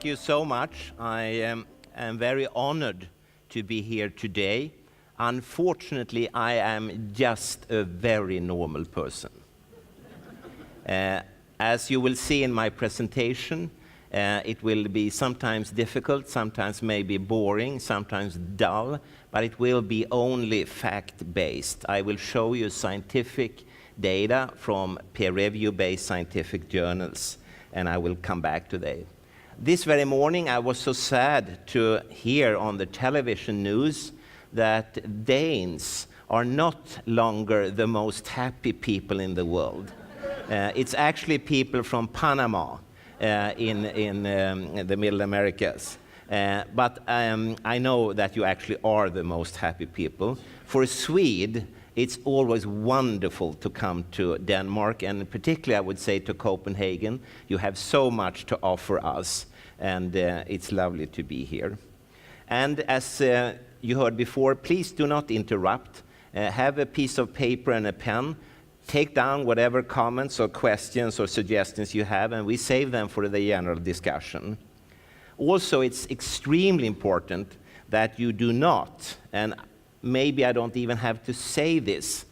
Thank you so much. I am very honored to be here today. Unfortunately, I am just a very normal person. As you will see in my presentation, it will be sometimes difficult, sometimes maybe boring, sometimes dull, but it will be only fact-based. I will show you scientific data from peer-review-based scientific journals, and I will come back to that. This very morning, I was so sad to hear on the television news that Danes are not longer the most happy people in the world. It's actually people from Panama in the Middle Americas. But I know that you actually are the most happy people. For a Swede, it's always wonderful to come to Denmark, and particularly I would say to Copenhagen. You have so much to offer us, and it's lovely to be here. And as you heard before, please do not interrupt. Have a piece of paper and a pen. Take down whatever comments or questions or suggestions you have, and we save them for the general discussion. Also, it's extremely important that you do not, and maybe I don't even have to say this,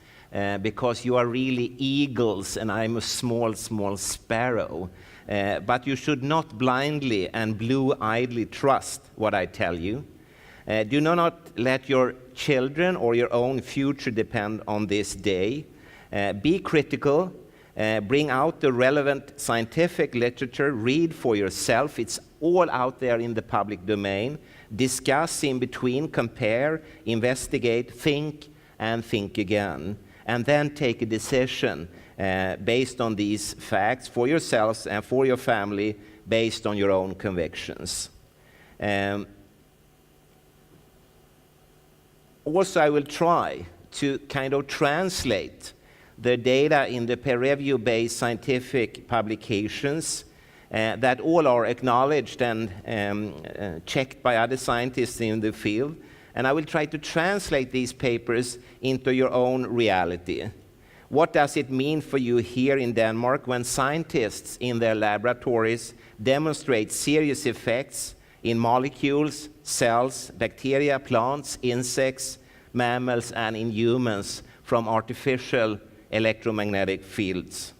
because you are really eagles and I'm a small, small sparrow. But you should not blindly and blue-eyedly trust what I tell you. Do not let your children or your own future depend on this day. Be critical, bring out the relevant scientific literature, read for yourself. It's all out there in the public domain. Discuss in between, compare, investigate, think, and think again. And then take a decision based on these facts for yourselves and for your family, based on your own convictions. Also, I will try to kind of translate the data in the peer-review-based scientific publications that all are acknowledged and checked by other scientists in the field. And I will try to translate these papers into your own reality. What does it mean for you here in Denmark when scientists in their laboratories demonstrate serious effects in molecules, cells, bacteria, plants, insects, mammals, and in humans from artificial electromagnetic fields?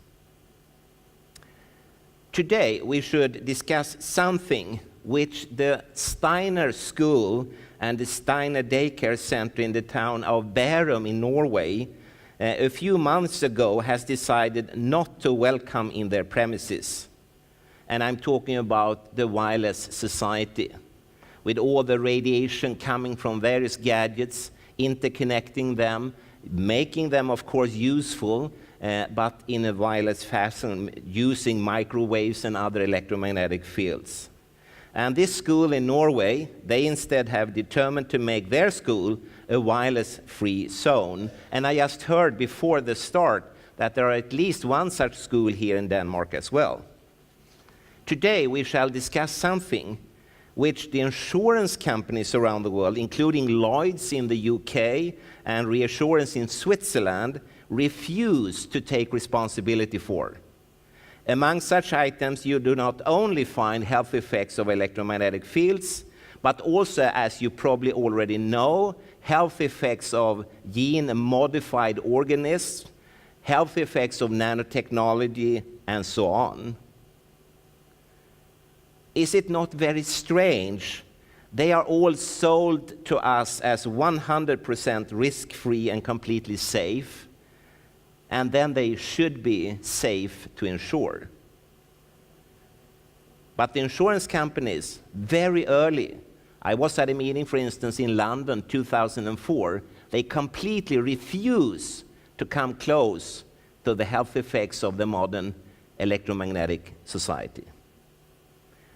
Today, we should discuss something which the Steiner School and the Steiner Daycare Center in the town of Bærum in Norway a few months ago has decided not to welcome in their premises. And I'm talking about the wireless society, with all the radiation coming from various gadgets, interconnecting them, making them, of course, useful, but in a wireless fashion, using microwaves and other electromagnetic fields. And this school in Norway, they instead have determined to make their school a wireless-free zone. And I just heard before the start that there are at least one such school here in Denmark as well. Today, we shall discuss something which the insurance companies around the world, including Lloyd's in the UK and Reassurance in Switzerland, refuse to take responsibility for. Among such items, you do not only find health effects of electromagnetic fields, but also, as you probably already know, health effects of gene-modified organisms, health effects of nanotechnology, and so on. Is it not very strange? They are all sold to us as 100% risk-free and completely safe, and then they should be safe to insure. But the insurance companies, very early, I was at a meeting, for instance, in London, 2004, they completely refuse to come close to the health effects of the modern electromagnetic society.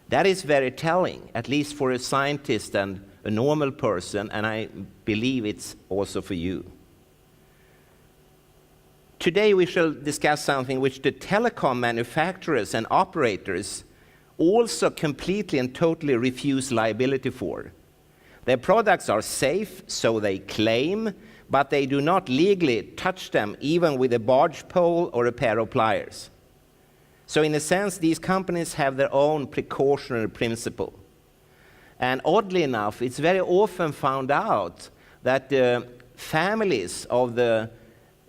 That is very telling, at least for a scientist and a normal person, and I believe it's also for you. Today we shall discuss something which the telecom manufacturers and operators also completely and totally refuse liability for. Their products are safe, so they claim, but they do not legally touch them even with a barge pole or a pair of pliers. So in a sense, these companies have their own precautionary principle. And oddly enough, it's very often found out that the families of the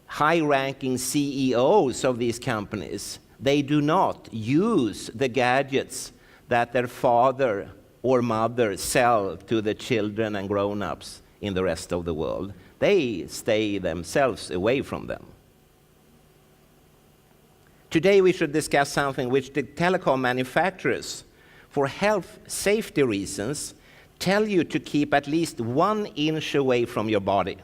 high-ranking CEOs of these companies, they do not use the gadgets that their father or mother sell to the children and grown-ups in the rest of the world. They stay themselves away from them. Today we should discuss something which the telecom manufacturers, for health safety reasons, tell you to keep at least 1 inch away from your body.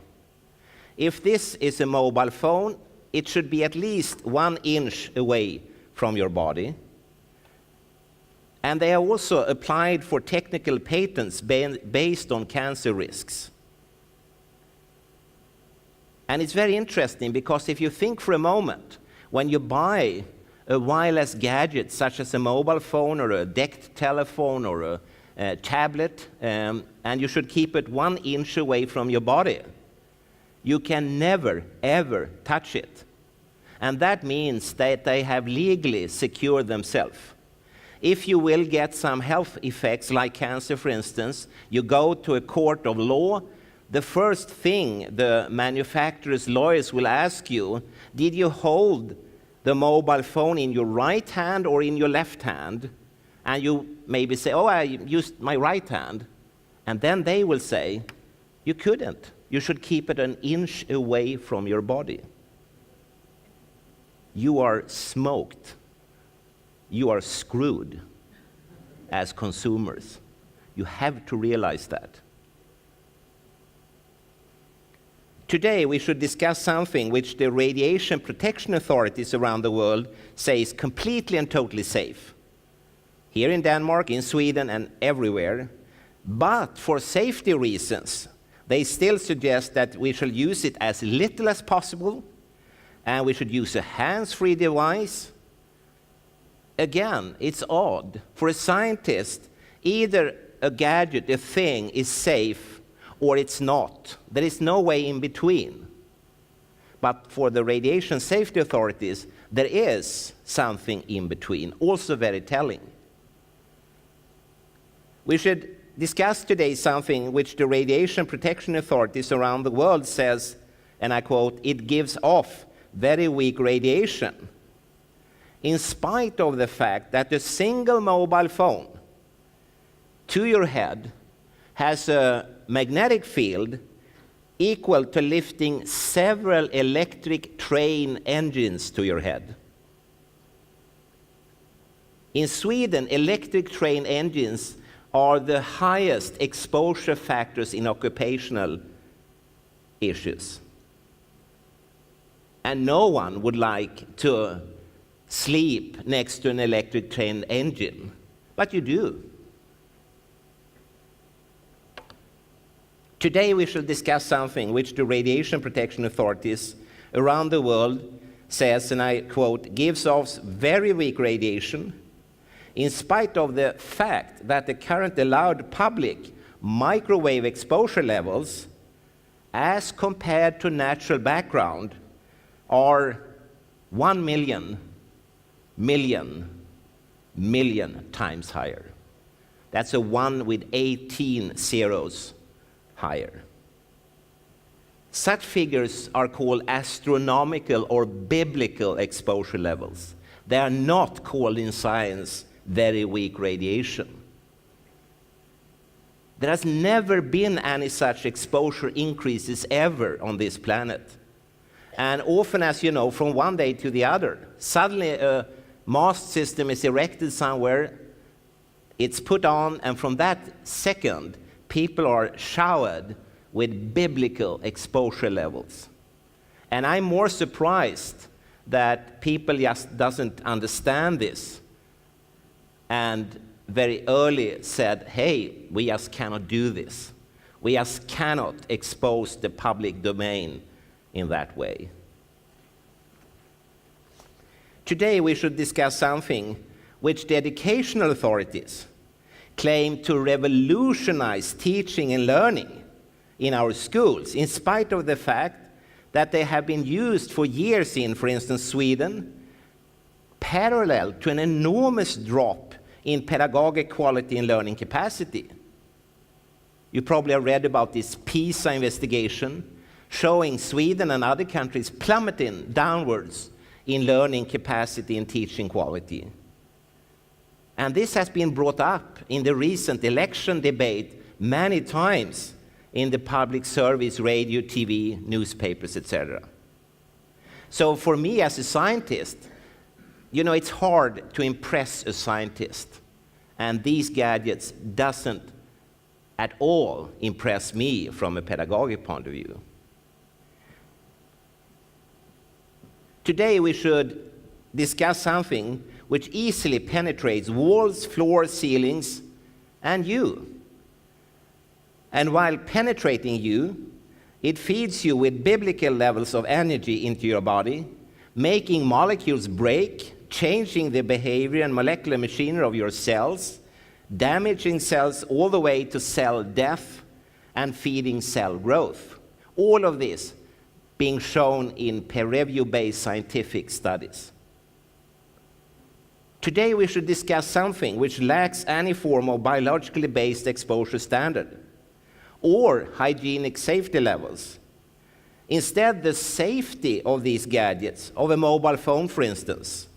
If this is a mobile phone, it should be at least 1 inch away from your body. And they are also applied for technical patents based on cancer risks. And it's very interesting because if you think for a moment, when you buy a wireless gadget such as a mobile phone or a decked telephone or a tablet, and you should keep it 1 inch away from your body, you can never, ever touch it. And that means that they have legally secured themselves. If you will get some health effects like cancer, for instance, you go to a court of law, the first thing the manufacturer's lawyers will ask you, did you hold the mobile phone in your right hand or in your left hand? And you maybe say, oh, I used my right hand. And then they will say, you couldn't. You should keep it 1 inch away from your body. You are smoked. You are screwed as consumers. You have to realize that. Today we should discuss something which the radiation protection authorities around the world say is completely and totally safe. Here in Denmark, in Sweden, and everywhere. But for safety reasons, they still suggest that we shall use it as little as possible, and we should use a hands-free device. Again, it's odd. For a scientist, either a gadget, a thing, is safe or it's not. There is no way in between. But for the radiation safety authorities, there is something in between, also very telling. We should discuss today something which the radiation protection authorities around the world says, and I quote, it gives off very weak radiation, in spite of the fact that a single mobile phone to your head has a magnetic field equal to lifting several electric train engines to your head. In Sweden, electric train engines are the highest exposure factors in occupational issues. And no one would like to sleep next to an electric train engine, but you do. Today we shall discuss something which the radiation protection authorities around the world says, and I quote, gives off very weak radiation, in spite of the fact that the current allowed public microwave exposure levels, as compared to natural background, are 1 million times higher. That's a 1 with 18 zeros higher. Such figures are called astronomical or biblical exposure levels. They are not called in science very weak radiation. There has never been any such exposure increases ever on this planet. And often, as you know, from one day to the other, suddenly a mast system is erected somewhere, it's put on, and from that second, people are showered with biblical exposure levels. And I'm more surprised that people just doesn't understand this and very early said, hey, we just cannot do this. We just cannot expose the public domain in that way. Today we should discuss something which the educational authorities claim to revolutionize teaching and learning in our schools, in spite of the fact that they have been used for years in, for instance, Sweden, parallel to an enormous drop in pedagogic quality and learning capacity. You probably have read about this PISA investigation showing Sweden and other countries plummeting downwards in learning capacity and teaching quality. And this has been brought up in the recent election debate many times in the public service, radio, TV, newspapers, etc. So for me as a scientist, you know, it's hard to impress a scientist. And these gadgets doesn't at all impress me from a pedagogic point of view. Today we should discuss something which easily penetrates walls, floors, ceilings, and you. And while penetrating you, it feeds you with biblical levels of energy into your body, making molecules break, changing the behavior and molecular machinery of your cells, damaging cells all the way to cell death, and feeding cell growth. All of this being shown in peer-review-based scientific studies. Today we should discuss something which lacks any form of biologically based exposure standard or hygienic safety levels. Instead, the safety of these gadgets, of a mobile phone for instance,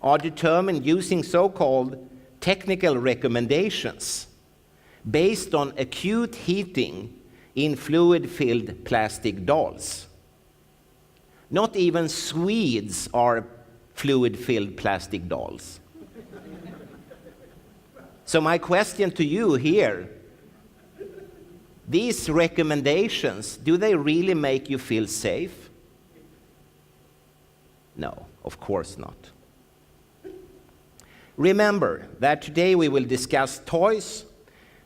are determined using so-called technical recommendations based on acute heating in fluid-filled plastic dolls. Not even Swedes are fluid-filled plastic dolls. So my question to you here, these recommendations, do they really make you feel safe? No, of course not. Remember that today we will discuss toys,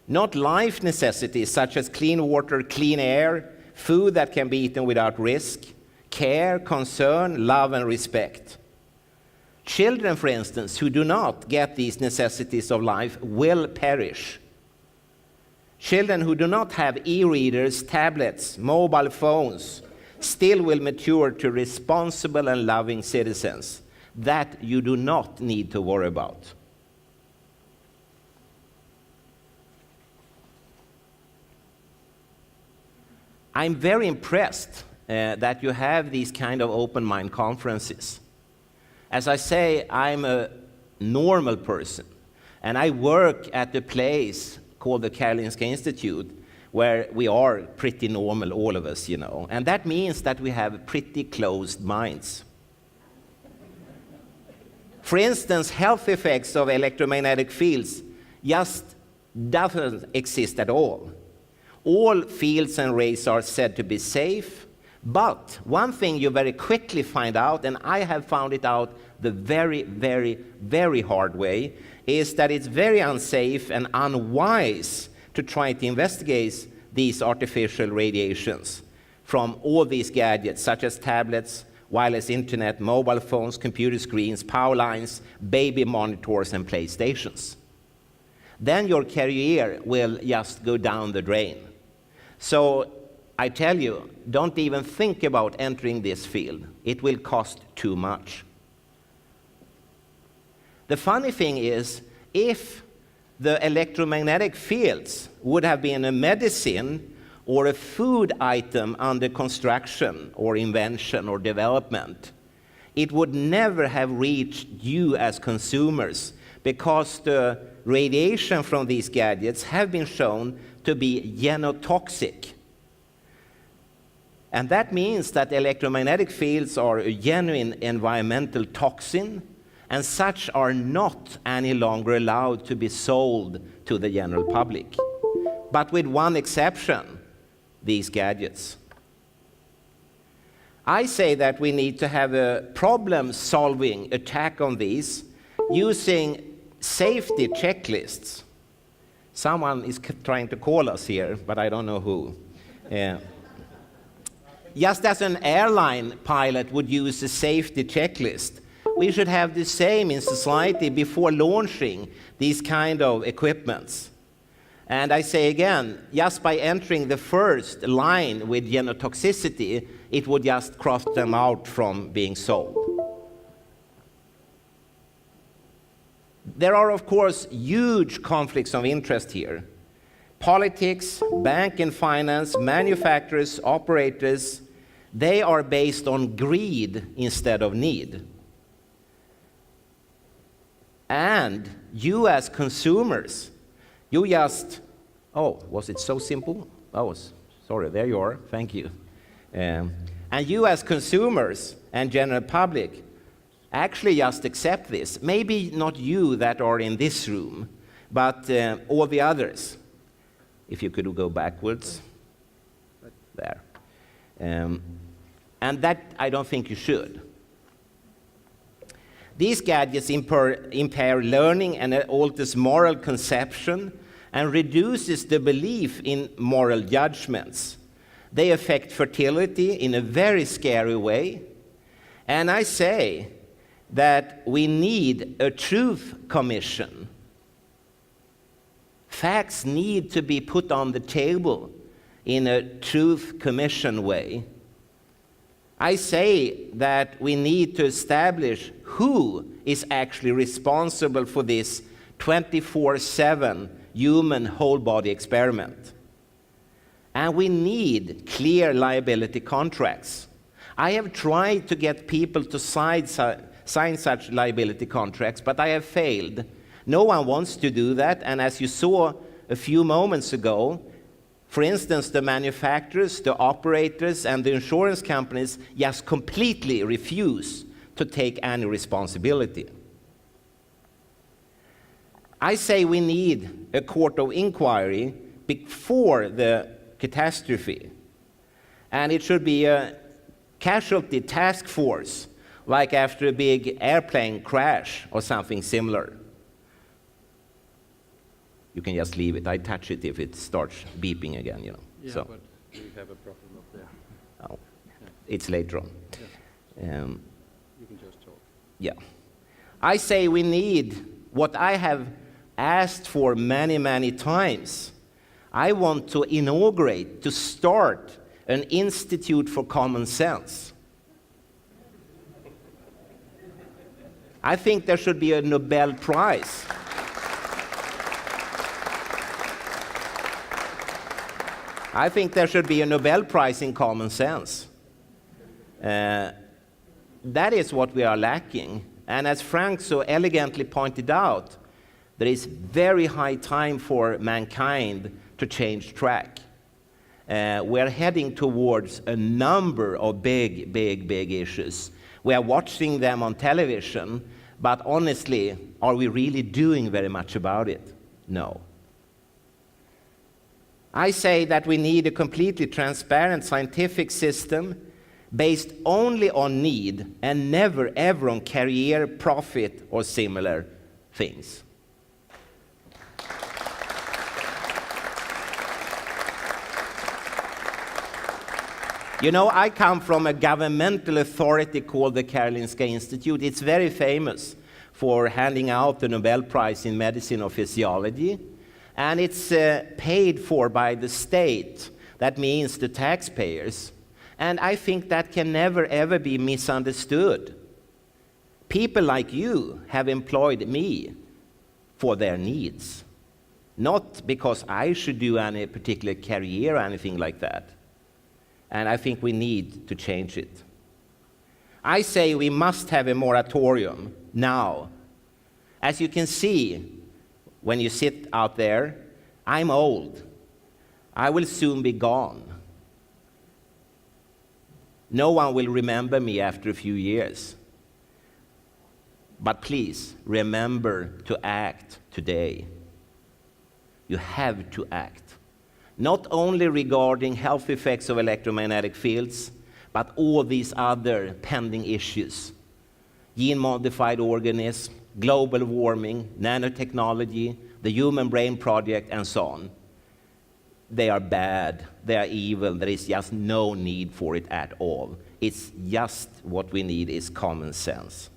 not life necessities such as clean water, clean air, food that can be eaten without risk, care, concern, love, and respect. Children, for instance, who do not get these necessities of life will perish. Children who do not have e-readers, tablets, mobile phones, still will mature to responsible and loving citizens. That you do not need to worry about. I'm very impressed that you have these kind of open mind conferences. As I say, I'm a normal person, and I work at a place called the Karolinska Institutet, where we are pretty normal, all of us, you know. And that means that we have pretty closed minds. For instance, health effects of electromagnetic fields just doesn't exist at all. All fields and rays are said to be safe, but one thing you very quickly find out, and I have found it out the very, very, very hard way, is that it's very unsafe and unwise to try to investigate these artificial radiations from all these gadgets, such as tablets, wireless internet, mobile phones, computer screens, power lines, baby monitors, and PlayStations. Then your career will just go down the drain. So I tell you, don't even think about entering this field. It will cost too much. The funny thing is, if the electromagnetic fields would have been a medicine or a food item under construction or invention or development, it would never have reached you as consumers, because the radiation from these gadgets have been shown to be genotoxic. And that means that electromagnetic fields are a genuine environmental toxin, and such are not any longer allowed to be sold to the general public. But with one exception, these gadgets. I say that we need to have a problem-solving attack on these using safety checklists. Someone is trying to call us here, but I don't know who. Just as an airline pilot would use a safety checklist, we should have the same in society before launching these kind of equipments. And I say again, just by entering the first line with genotoxicity, it would just cross them out from being sold. There are, of course, huge conflicts of interest here. Politics, bank and finance, manufacturers, operators, they are based on greed instead of need. And you as consumers, you just, oh, was it so simple? Oh, sorry, there you are, thank you. And you as consumers and general public actually just accept this. Maybe not you that are in this room, but all the others. If you could go backwards, there. And that I don't think you should. These gadgets impair learning and alters moral conception and reduces the belief in moral judgments. They affect fertility in a very scary way. And I say that we need a truth commission. Facts need to be put on the table in a truth commission way. I say that we need to establish who is actually responsible for this 24/7 human whole body experiment. And we need clear liability contracts. I have tried to get people to sign such liability contracts, but I have failed. No one wants to do that, and as you saw a few moments ago, for instance, the manufacturers, the operators, and the insurance companies just completely refuse to take any responsibility. I say we need a court of inquiry before the catastrophe, and it should be a casualty task force, like after a big airplane crash or something similar. You can just leave it. I touch it if it starts beeping again, you know. Yeah, so. But we have a problem up there. Oh, yeah. It's later on. Yeah. You can just talk. Yeah. I say we need what I have asked for many, many times. I want to inaugurate, to start an institute for common sense. I think there should be a Nobel Prize. I think there should be a Nobel Prize in common sense. That is what we are lacking. And as Frank so elegantly pointed out, there is very high time for mankind to change track. We're heading towards a number of big issues. We are watching them on television, but honestly, are we really doing very much about it? No. I say that we need a completely transparent scientific system based only on need and never ever on career, profit, or similar things. You know, I come from a governmental authority called the Karolinska Institutet. It's very famous for handing out the Nobel Prize in Medicine or Physiology. And it's paid for by the state. That means the taxpayers. And I think that can never, ever be misunderstood. People like you have employed me for their needs, not because I should do any particular career or anything like that. And I think we need to change it. I say we must have a moratorium now. As you can see, when you sit out there, I'm old. I will soon be gone. No one will remember me after a few years. But please, remember to act today. You have to act. Not only regarding health effects of electromagnetic fields, but all these other pending issues. Gene-modified organisms, global warming, nanotechnology, the Human Brain Project, and so on. They are bad, they are evil, there is just no need for it at all. It's just what we need is common sense.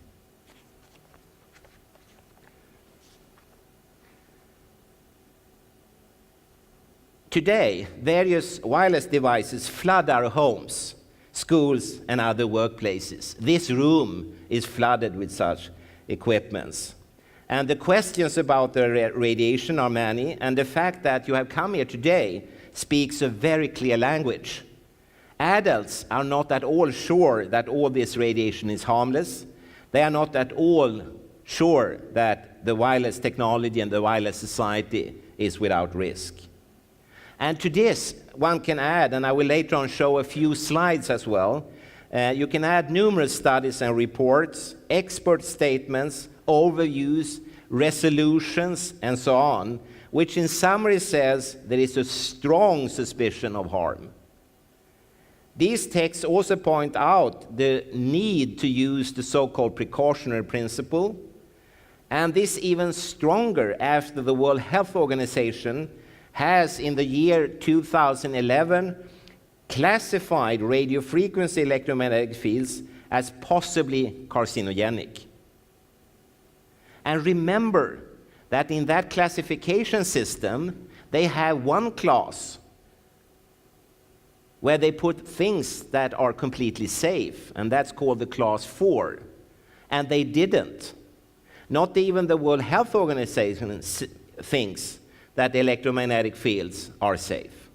Today, various wireless devices flood our homes, schools, and other workplaces. This room is flooded with such equipments. And the questions about the radiation are many, and the fact that you have come here today speaks a very clear language. Adults are not at all sure that all this radiation is harmless. They are not at all sure that the wireless technology and the wireless society is without risk. And to this, one can add, and I will later on show a few slides as well, you can add numerous studies and reports, expert statements, overviews, resolutions, and so on, which in summary says there is a strong suspicion of harm. These texts also point out the need to use the so-called precautionary principle, and this even stronger after the World Health Organization has, in the year 2011, classified radiofrequency electromagnetic fields as possibly carcinogenic. And remember that in that classification system, they have one class where they put things that are completely safe, and that's called the class 4. And they didn't. Not even the World Health Organization thinks that electromagnetic fields are safe.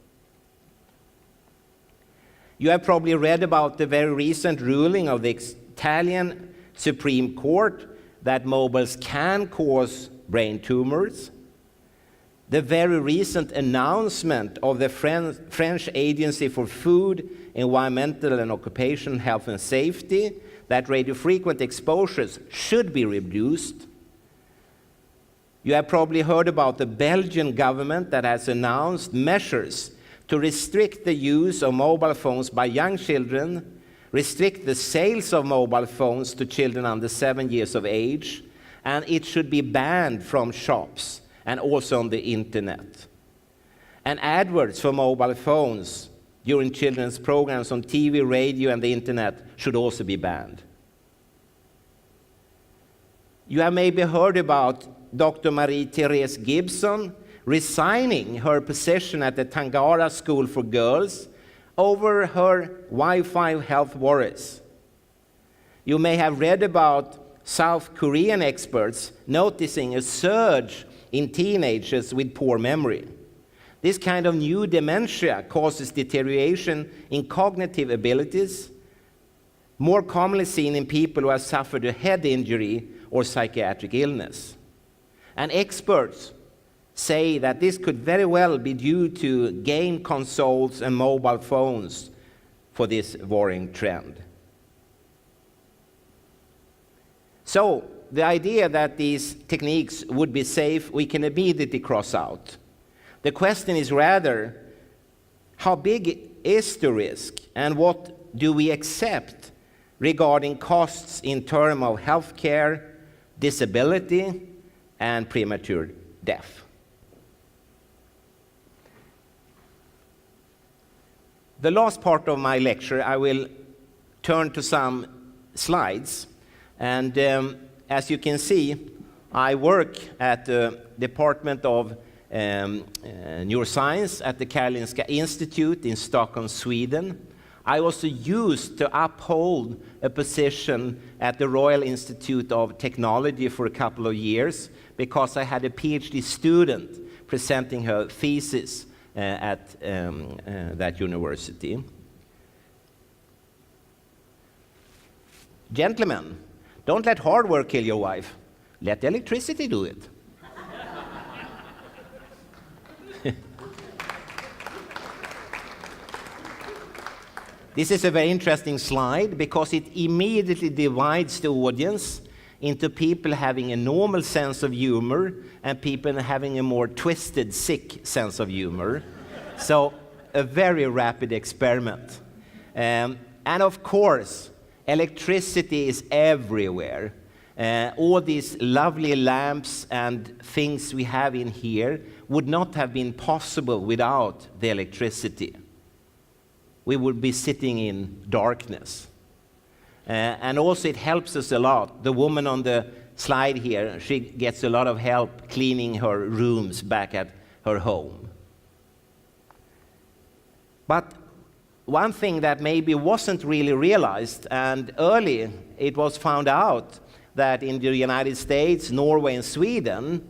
You have probably read about the very recent ruling of the Italian Supreme Court that mobiles can cause brain tumors. The very recent announcement of the French Agency for Food, Environmental and Occupational Health and Safety that radiofrequent exposures should be reduced. You have probably heard about the Belgian government that has announced measures to restrict the use of mobile phones by young children, restrict the sales of mobile phones to children under 7 years of age, and it should be banned from shops and also on the internet. And adverts for mobile phones during children's programs on TV, radio, and the internet should also be banned. You have maybe heard about Dr. Marie-Therese Gibson resigning her position at the Tangara School for Girls over her Wi-Fi health worries. You may have read about South Korean experts noticing a surge in teenagers with poor memory. This kind of new dementia causes deterioration in cognitive abilities, more commonly seen in people who have suffered a head injury or psychiatric illness. And experts say that this could very well be due to game consoles and mobile phones for this worrying trend. So, the idea that these techniques would be safe, we can immediately cross out. The question is rather, how big is the risk, and what do we accept regarding costs in terms of healthcare, disability, and premature death? The last part of my lecture, I will turn to some slides, and as you can see, I work at the Department of Neuroscience at the Karolinska Institutet in Stockholm, Sweden. I also used to uphold a position at the Royal Institute of Technology for a couple of years because I had a PhD student presenting her thesis at that university. Gentlemen, don't let hard work kill your wife. Let the electricity do it. This is a very interesting slide because it immediately divides the audience into people having a normal sense of humor and people having a more twisted, sick sense of humor. So, a very rapid experiment. And of course, electricity is everywhere. All these lovely lamps and things we have in here would not have been possible without the electricity. We would be sitting in darkness. And also it helps us a lot. The woman on the slide here, she gets a lot of help cleaning her rooms back at her home. But one thing that maybe wasn't really realized, and early it was found out, that in the United States, Norway, and Sweden,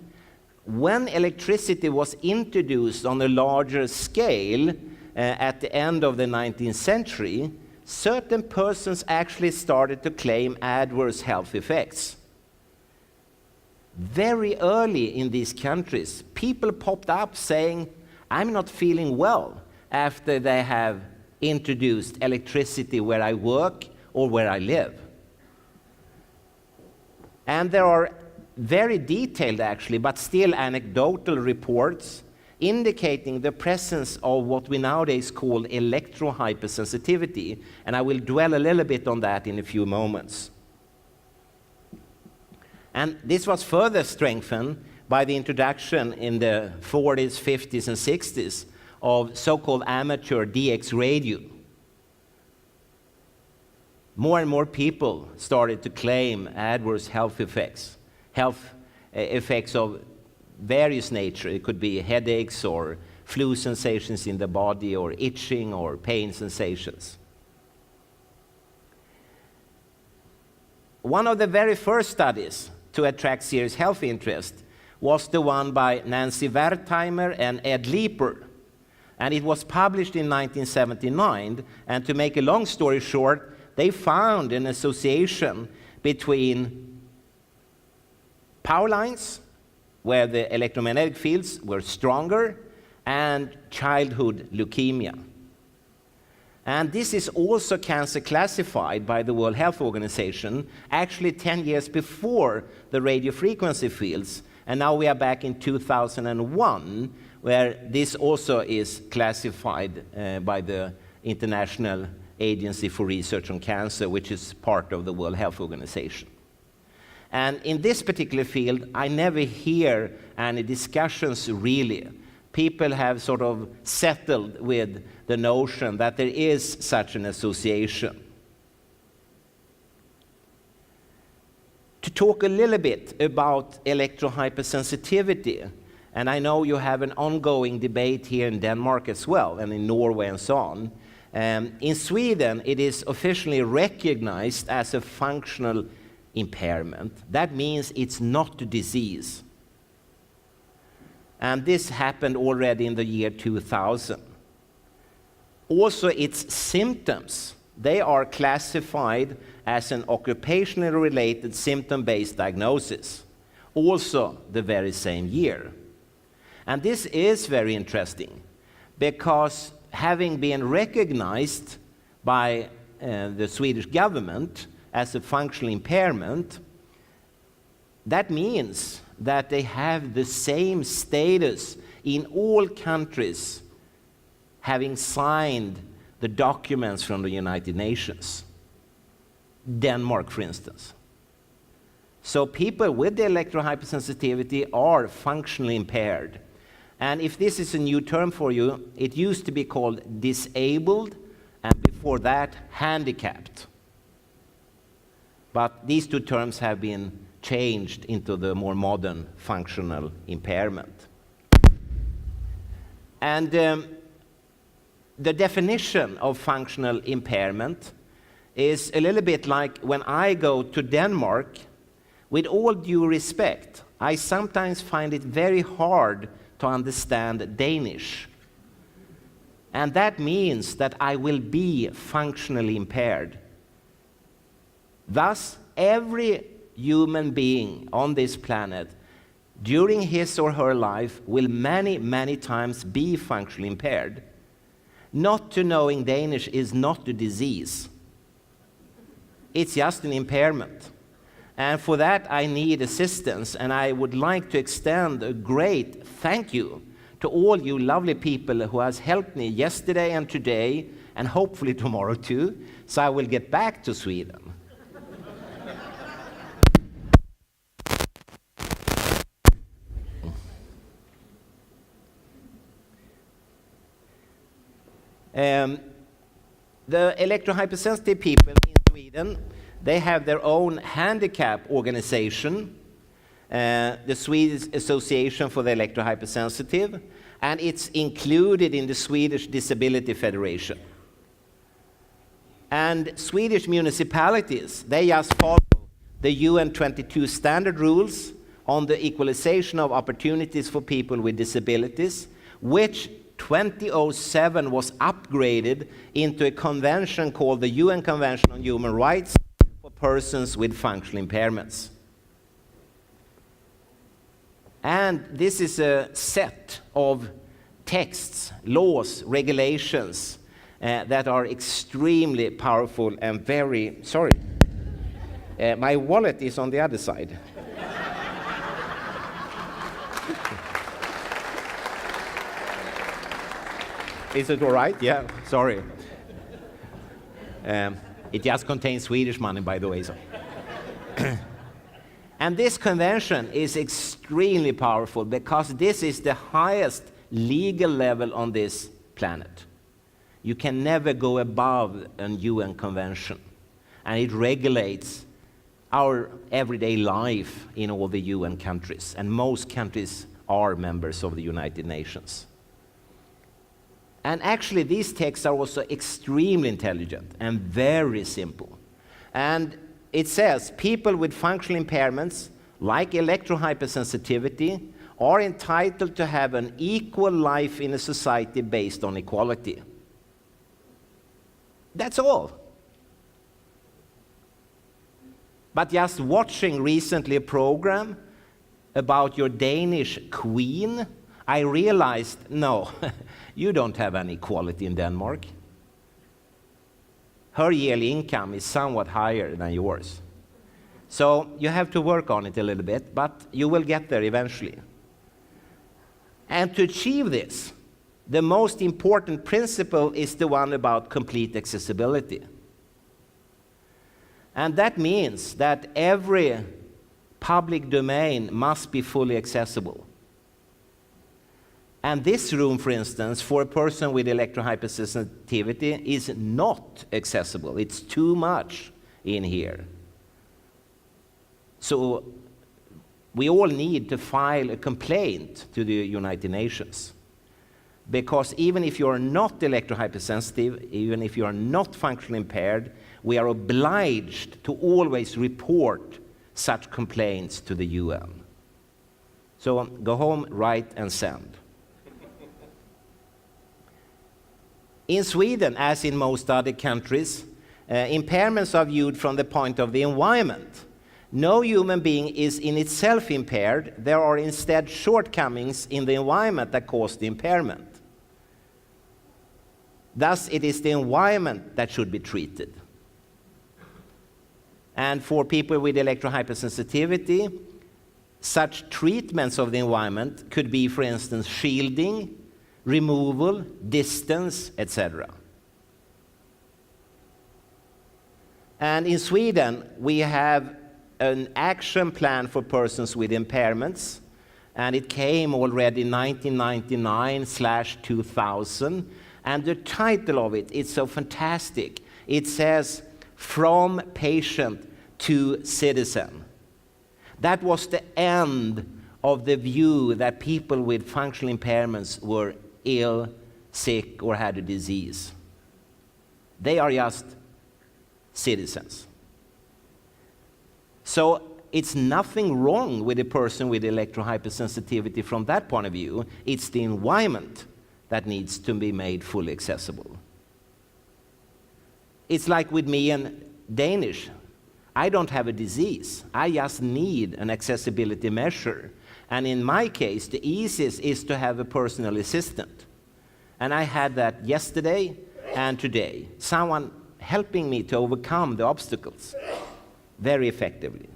when electricity was introduced on a larger scale at the end of the 19th century, certain persons actually started to claim adverse health effects. Very early in these countries, people popped up saying, I'm not feeling well, after they have introduced electricity where I work or where I live. And there are very detailed, actually, but still anecdotal reports indicating the presence of what we nowadays call electrohypersensitivity, and I will dwell a little bit on that in a few moments. And this was further strengthened by the introduction in the 40s, 50s, and 60s of so-called amateur DX radio. More and more people started to claim adverse health effects of various nature. It could be headaches or flu sensations in the body or itching or pain sensations. One of the very first studies to attract serious health interest was the one by Nancy Wertheimer and Ed Leeper. And it was published in 1979. And to make a long story short, they found an association between power lines, where the electromagnetic fields were stronger, and childhood leukemia. And this is also cancer classified by the World Health Organization, actually 10 years before the radio frequency fields. And now we are back in 2001, where this also is classified by the International Agency for Research on Cancer, which is part of the World Health Organization. And in this particular field, I never hear any discussions really. People have sort of settled with the notion that there is such an association. To talk a little bit about electrohypersensitivity, and I know you have an ongoing debate here in Denmark as well, and in Norway and so on. In Sweden, it is officially recognized as a functional impairment. That means it's not a disease. And this happened already in the year 2000. Also, its symptoms, they are classified as an occupationally related symptom-based diagnosis, also the very same year. And this is very interesting, because having been recognized by the Swedish government as a functional impairment, that means that they have the same status in all countries having signed the documents from the United Nations. Denmark, for instance. So people with the electrohypersensitivity are functionally impaired. And if this is a new term for you, it used to be called disabled, and before that, handicapped. But these two terms have been changed into the more modern functional impairment. And the definition of functional impairment is a little bit like when I go to Denmark, with all due respect, I sometimes find it very hard to understand Danish. And that means that I will be functionally impaired. Thus, every human being on this planet, during his or her life, will many, many times be functionally impaired. Not to knowing Danish is not a disease. It's just an impairment. And for that, I need assistance, and I would like to extend a great thank you to all you lovely people who has helped me yesterday and today, and hopefully tomorrow too, so I will get back to Sweden. The electrohypersensitive people in Sweden, they have their own handicap organization, the Swedish Association for the Electrohypersensitive, and it's included in the Swedish Disability Federation. And Swedish municipalities, they just follow the UN 22 standard rules on the equalization of opportunities for people with disabilities, which 2007 was upgraded into a convention called the UN Convention on Human Rights for persons with functional impairments. And this is a set of texts, laws, regulations that are extremely powerful and very, sorry, my wallet is on the other side. Is it all right? Yeah, sorry. It just contains Swedish money, by the way. So. And this convention is extremely powerful because this is the highest legal level on this planet. You can never go above a UN convention, and it regulates our everyday life in all the UN countries, and most countries are members of the United Nations. And actually, these texts are also extremely intelligent and very simple. And it says people with functional impairments, like electrohypersensitivity, are entitled to have an equal life in a society based on equality. That's all. But just watching recently a program about your Danish queen, I realized, no, you don't have any equality in Denmark. Her yearly income is somewhat higher than yours. So you have to work on it a little bit, but you will get there eventually. And to achieve this, the most important principle is the one about complete accessibility. And that means that every public domain must be fully accessible. And this room, for instance, for a person with electrohypersensitivity is not accessible. It's too much in here. So we all need to file a complaint to the United Nations. Because even if you are not electrohypersensitive, even if you are not functionally impaired, we are obliged to always report such complaints to the UN. So go home, write, and send. In Sweden, as in most other countries, impairments are viewed from the point of the environment. No human being is in itself impaired. There are instead shortcomings in the environment that cause the impairment. Thus, it is the environment that should be treated. And for people with electrohypersensitivity, such treatments of the environment could be, for instance, shielding, removal, distance, etc. And in Sweden, we have an action plan for persons with impairments, and it came already in 1999/2000, and the title of it is so fantastic. It says, From Patient to Citizen. That was the end of the view that people with functional impairments were ill, sick, or had a disease. They are just citizens. So it's nothing wrong with a person with electrohypersensitivity from that point of view. It's the environment that needs to be made fully accessible. It's like with me and Danish. I don't have a disease. I just need an accessibility measure. And in my case, the easiest is to have a personal assistant. And I had that yesterday and today. Someone helping me to overcome the obstacles very effectively.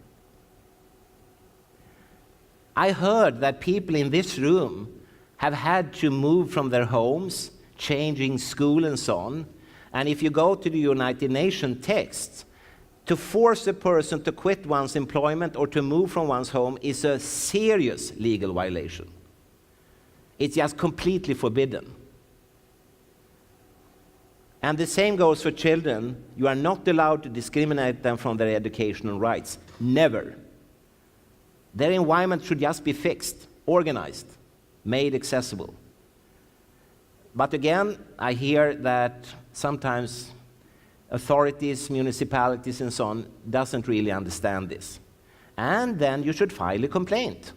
I heard that people in this room have had to move from their homes, changing school and so on. And if you go to the United Nations texts, to force a person to quit one's employment or to move from one's home is a serious legal violation. It's just completely forbidden. And the same goes for children. You are not allowed to discriminate them from their educational rights. Never. Their environment should just be fixed, organized, made accessible. But again, I hear that sometimes authorities, municipalities and so on doesn't really understand this. And then you should file a complaint.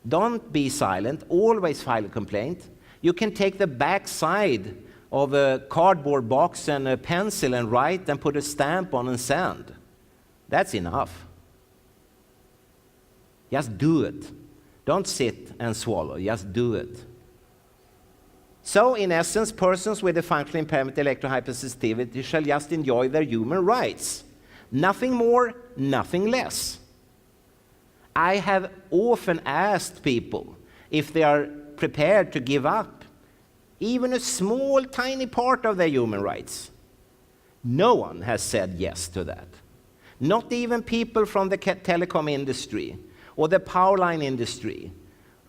Don't be silent, always file a complaint. You can take the back side of a cardboard box and a pencil and write and put a stamp on and send. That's enough. Just do it. Don't sit and swallow, just do it. So, in essence, persons with a functional impairment electrohypersensitivity shall just enjoy their human rights. Nothing more, nothing less. I have often asked people if they are prepared to give up even a small, tiny part of their human rights. No one has said yes to that. Not even people from the telecom industry, or the power line industry,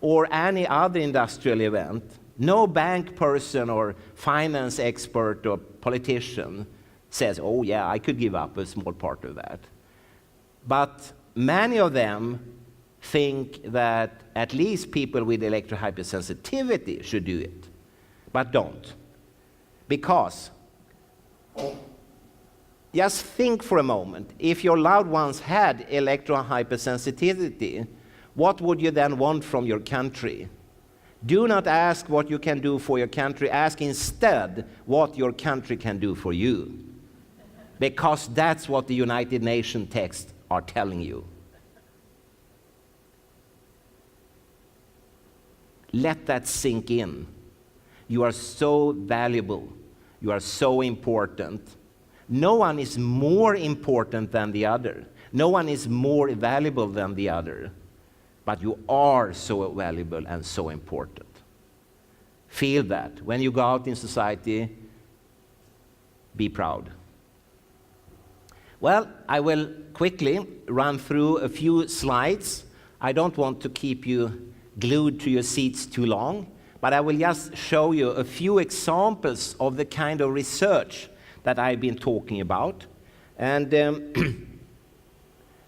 or any other industrial event. No bank person or finance expert or politician says, oh yeah, I could give up a small part of that. But many of them think that at least people with electrohypersensitivity should do it, but don't. Because, just think for a moment, if your loved ones had electrohypersensitivity, what would you then want from your country? Do not ask what you can do for your country, ask instead what your country can do for you. Because that's what the United Nations texts are telling you. Let that sink in. You are so valuable. You are so important. No one is more important than the other. No one is more valuable than the other. But you are so valuable and so important. Feel that. When you go out in society, be proud. Well, I will quickly run through a few slides. I don't want to keep you glued to your seats too long, but I will just show you a few examples of the kind of research that I've been talking about. And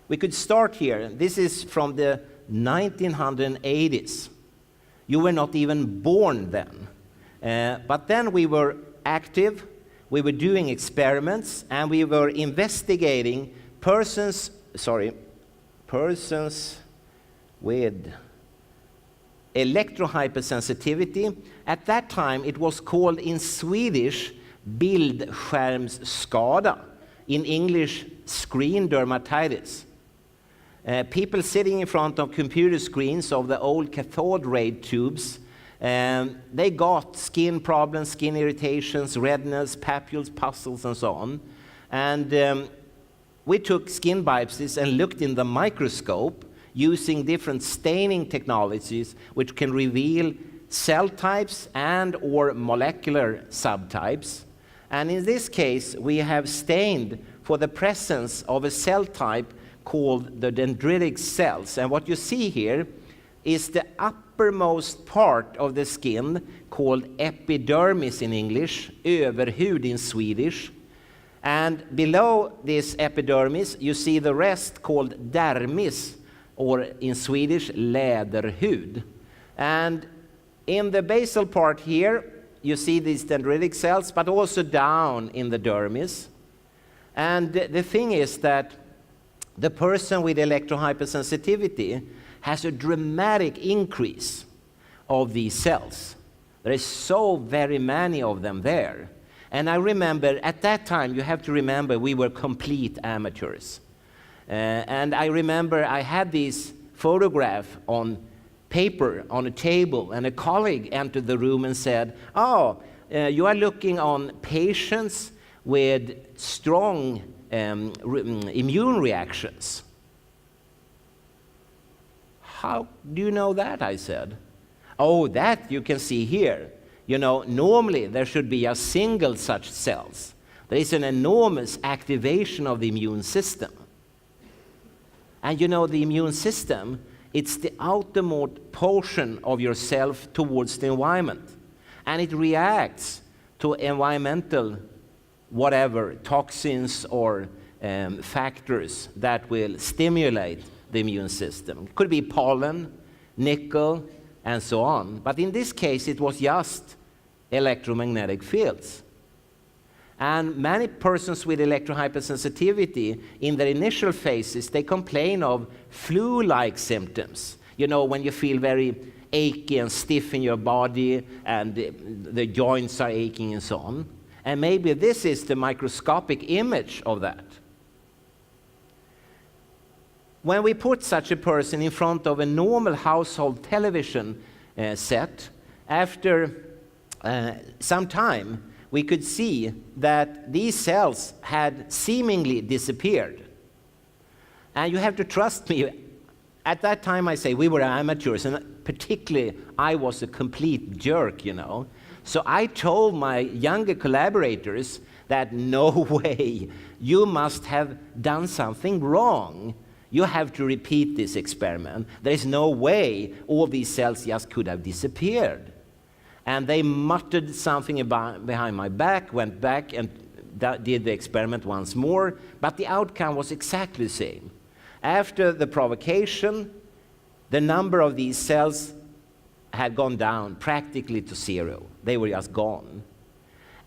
we could start here. This is from the 1980s. You were not even born then. But then we were active, we were doing experiments, and we were investigating persons with electrohypersensitivity. At that time, it was called in Swedish bildskärmsskada, in English screen dermatitis. People sitting in front of computer screens of the old cathode ray tubes, they got skin problems, skin irritations, redness, papules, pustules, and so on. And we took skin biopsies and looked in the microscope using different staining technologies which can reveal cell types and or molecular subtypes. And in this case, we have stained for the presence of a cell type called the dendritic cells. And what you see here is the uppermost part of the skin, called epidermis in English, överhud in Swedish. And below this epidermis, you see the rest called dermis, or in Swedish, läderhud. And in the basal part here, you see these dendritic cells, but also down in the dermis. And the thing is that the person with electrohypersensitivity has a dramatic increase of these cells. There is so very many of them there. And I remember, at that time, you have to remember, we were complete amateurs. And I remember I had this photograph on paper on a table, and a colleague entered the room and said, you are looking on patients with strong immune reactions. How do you know that? I said. Oh, that you can see here. You know, normally there should be a single such cells. There is an enormous activation of the immune system. And you know, the immune system, it's the outermost portion of yourself towards the environment. And it reacts to environmental whatever, toxins or factors that will stimulate the immune system. It could be pollen, nickel, and so on. But in this case, it was just electromagnetic fields. And many persons with electrohypersensitivity, in their initial phases, they complain of flu-like symptoms. You know, when you feel very achy and stiff in your body, and the joints are aching and so on. And maybe this is the microscopic image of that. When we put such a person in front of a normal household television set, after some time, we could see that these cells had seemingly disappeared. And you have to trust me. At that time, I say we were amateurs, and particularly I was a complete jerk, you know. So I told my younger collaborators that no way, you must have done something wrong. You have to repeat this experiment. There is no way all these cells just could have disappeared. And they muttered something behind my back, went back and did the experiment once more, but the outcome was exactly the same. After the provocation, the number of these cells had gone down practically to zero. They were just gone.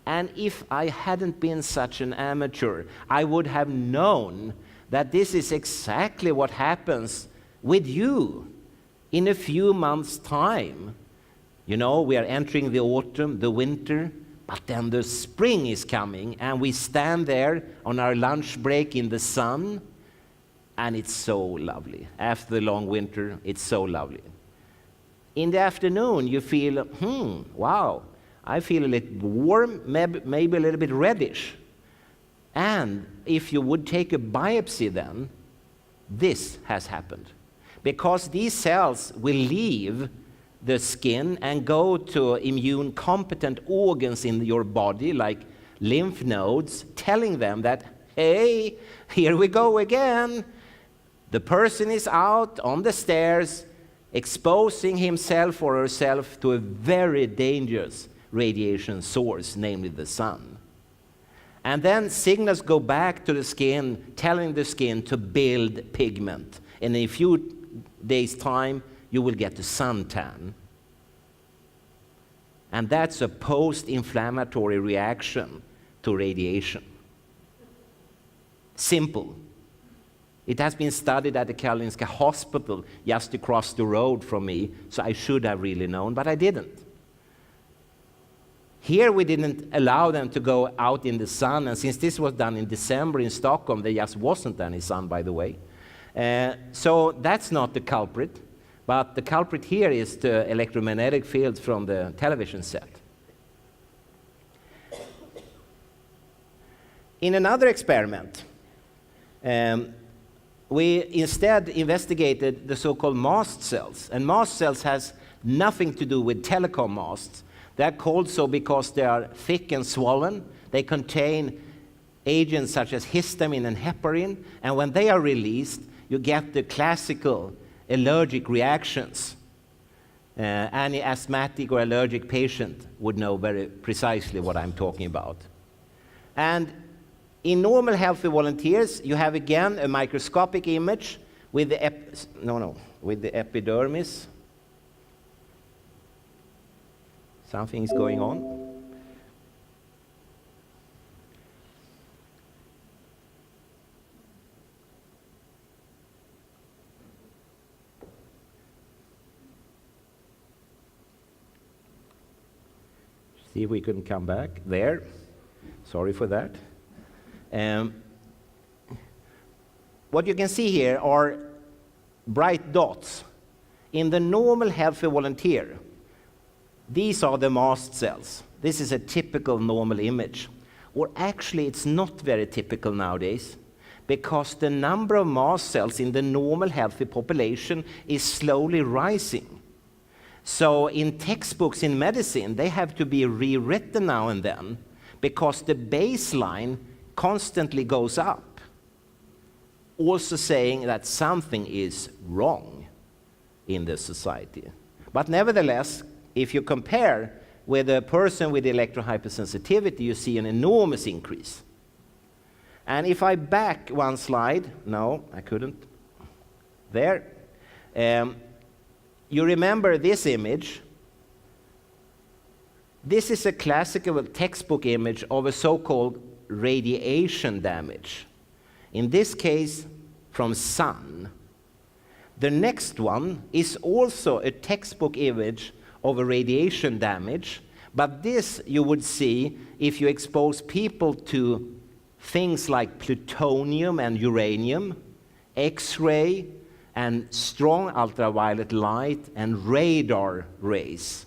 And if I hadn't been such an amateur, I would have known that this is exactly what happens with you in a few months' time. You know, we are entering the autumn, the winter, but then the spring is coming, and we stand there on our lunch break in the sun, and it's so lovely. After the long winter, it's so lovely. In the afternoon, you feel, wow, I feel a little warm, maybe a little bit reddish. And if you would take a biopsy then, this has happened. Because these cells will leave the skin and go to immune competent organs in your body, like lymph nodes, telling them that, hey, here we go again. The person is out on the stairs, exposing himself or herself to a very dangerous radiation source, namely the sun. And then signals go back to the skin, telling the skin to build pigment. And in a few days' time, you will get a suntan. And that's a post-inflammatory reaction to radiation. Simple. It has been studied at the Karolinska Hospital just across the road from me, so I should have really known, but I didn't. Here we didn't allow them to go out in the sun, and since this was done in December in Stockholm, there just wasn't any sun, by the way. So that's not the culprit, but the culprit here is the electromagnetic fields from the television set. In another experiment, we instead investigated the so-called mast cells, and mast cells has nothing to do with telecom masts. They're called so because they are thick and swollen. They contain agents such as histamine and heparin, and when they are released, you get the classical allergic reactions. Any asthmatic or allergic patient would know very precisely what I'm talking about. And in normal healthy volunteers, you have again a microscopic image with the with the epidermis. Something is going on. See if we can come back there. Sorry for that. What you can see here are bright dots. In the normal healthy volunteer, these are the mast cells. This is a typical normal image. Or actually, it's not very typical nowadays, because the number of mast cells in the normal healthy population is slowly rising. So in textbooks in medicine, they have to be rewritten now and then, because the baseline constantly goes up, also saying that something is wrong in the society. But nevertheless, if you compare with a person with electrohypersensitivity, you see an enormous increase. And if I back one slide, no, I couldn't. There. You remember this image. This is a classical textbook image of a so-called radiation damage. In this case, from sun. The next one is also a textbook image of a radiation damage, but this you would see if you expose people to things like plutonium and uranium, X-ray, and strong ultraviolet light and radar rays.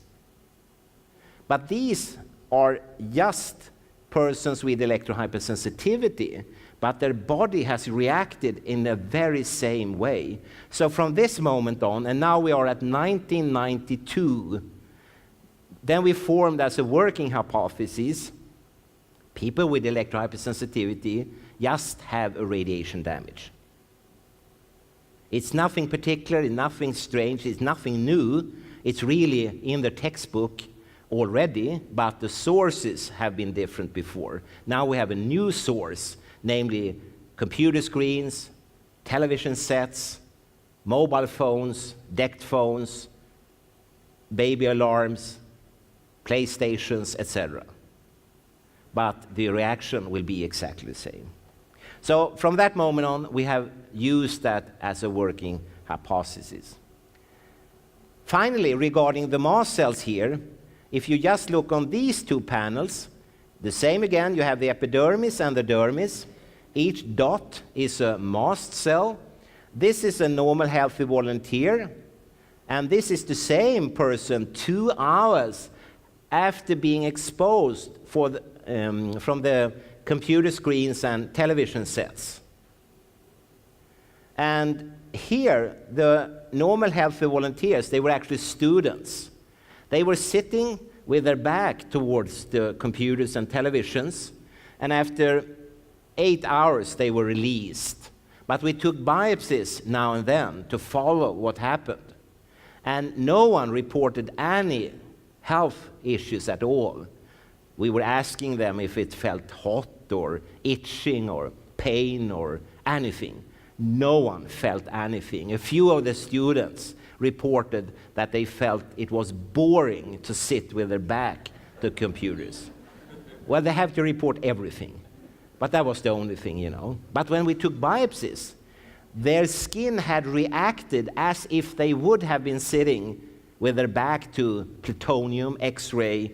But these are just persons with electrohypersensitivity, but their body has reacted in the very same way. So from this moment on, and now we are at 1992, then we formed as a working hypothesis, people with electrohypersensitivity just have a radiation damage. It's nothing particular, nothing strange, it's nothing new. It's really in the textbook already, but the sources have been different before. Now we have a new source, namely computer screens, television sets, mobile phones, DECT phones, baby alarms, PlayStations, etc. But the reaction will be exactly the same. So from that moment on, we have used that as a working hypothesis. Finally, regarding the mast cells here, if you just look on these two panels, the same again, you have the epidermis and the dermis. Each dot is a mast cell. This is a normal healthy volunteer, and this is the same person 2 hours after being exposed from the computer screens and television sets. And here, the normal healthy volunteers, they were actually students. They were sitting with their back towards the computers and televisions, and after 8 hours they were released. But we took biopsies now and then to follow what happened. And no one reported any health issues at all. We were asking them if it felt hot or itching or pain or anything. No one felt anything. A few of the students reported that they felt it was boring to sit with their back to computers. Well, they have to report everything. But that was the only thing, you know. But when we took biopsies, their skin had reacted as if they would have been sitting with their back to plutonium, X-ray,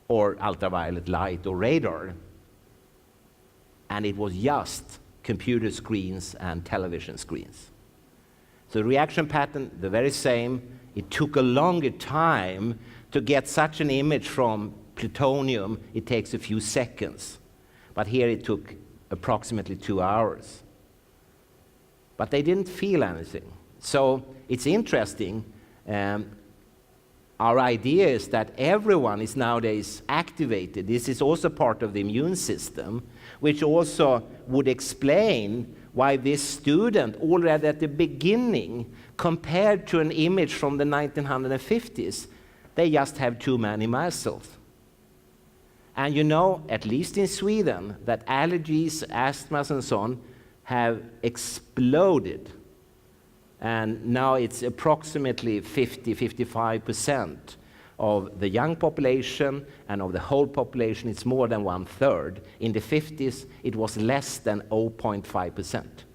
or ultraviolet light or radar. And it was just computer screens and television screens. So the reaction pattern, the very same. It took a longer time to get such an image from plutonium. It takes a few seconds. But here it took approximately 2 hours. But they didn't feel anything. So it's interesting. Our idea is that everyone is nowadays activated. This is also part of the immune system, which also would explain why this student, already at the beginning, compared to an image from the 1950s, they just have too many muscles. And you know, at least in Sweden, that allergies, asthmas, and so on have exploded. And now it's approximately 50–55% of the young population, and of the whole population, it's more than 1/3. In the 50s, it was less than 0.5%.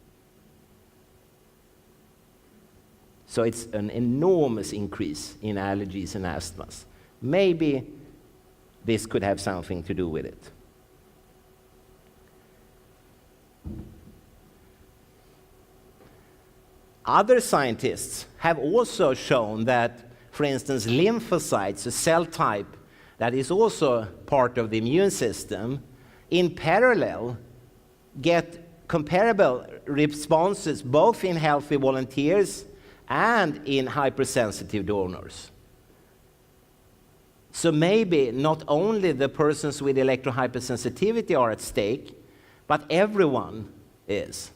So it's an enormous increase in allergies and asthmas. Maybe this could have something to do with it. Other scientists have also shown that, for instance, lymphocytes, a cell type that is also part of the immune system, in parallel get comparable responses both in healthy volunteers and in hypersensitive donors. So maybe not only the persons with electrohypersensitivity are at stake, but everyone is.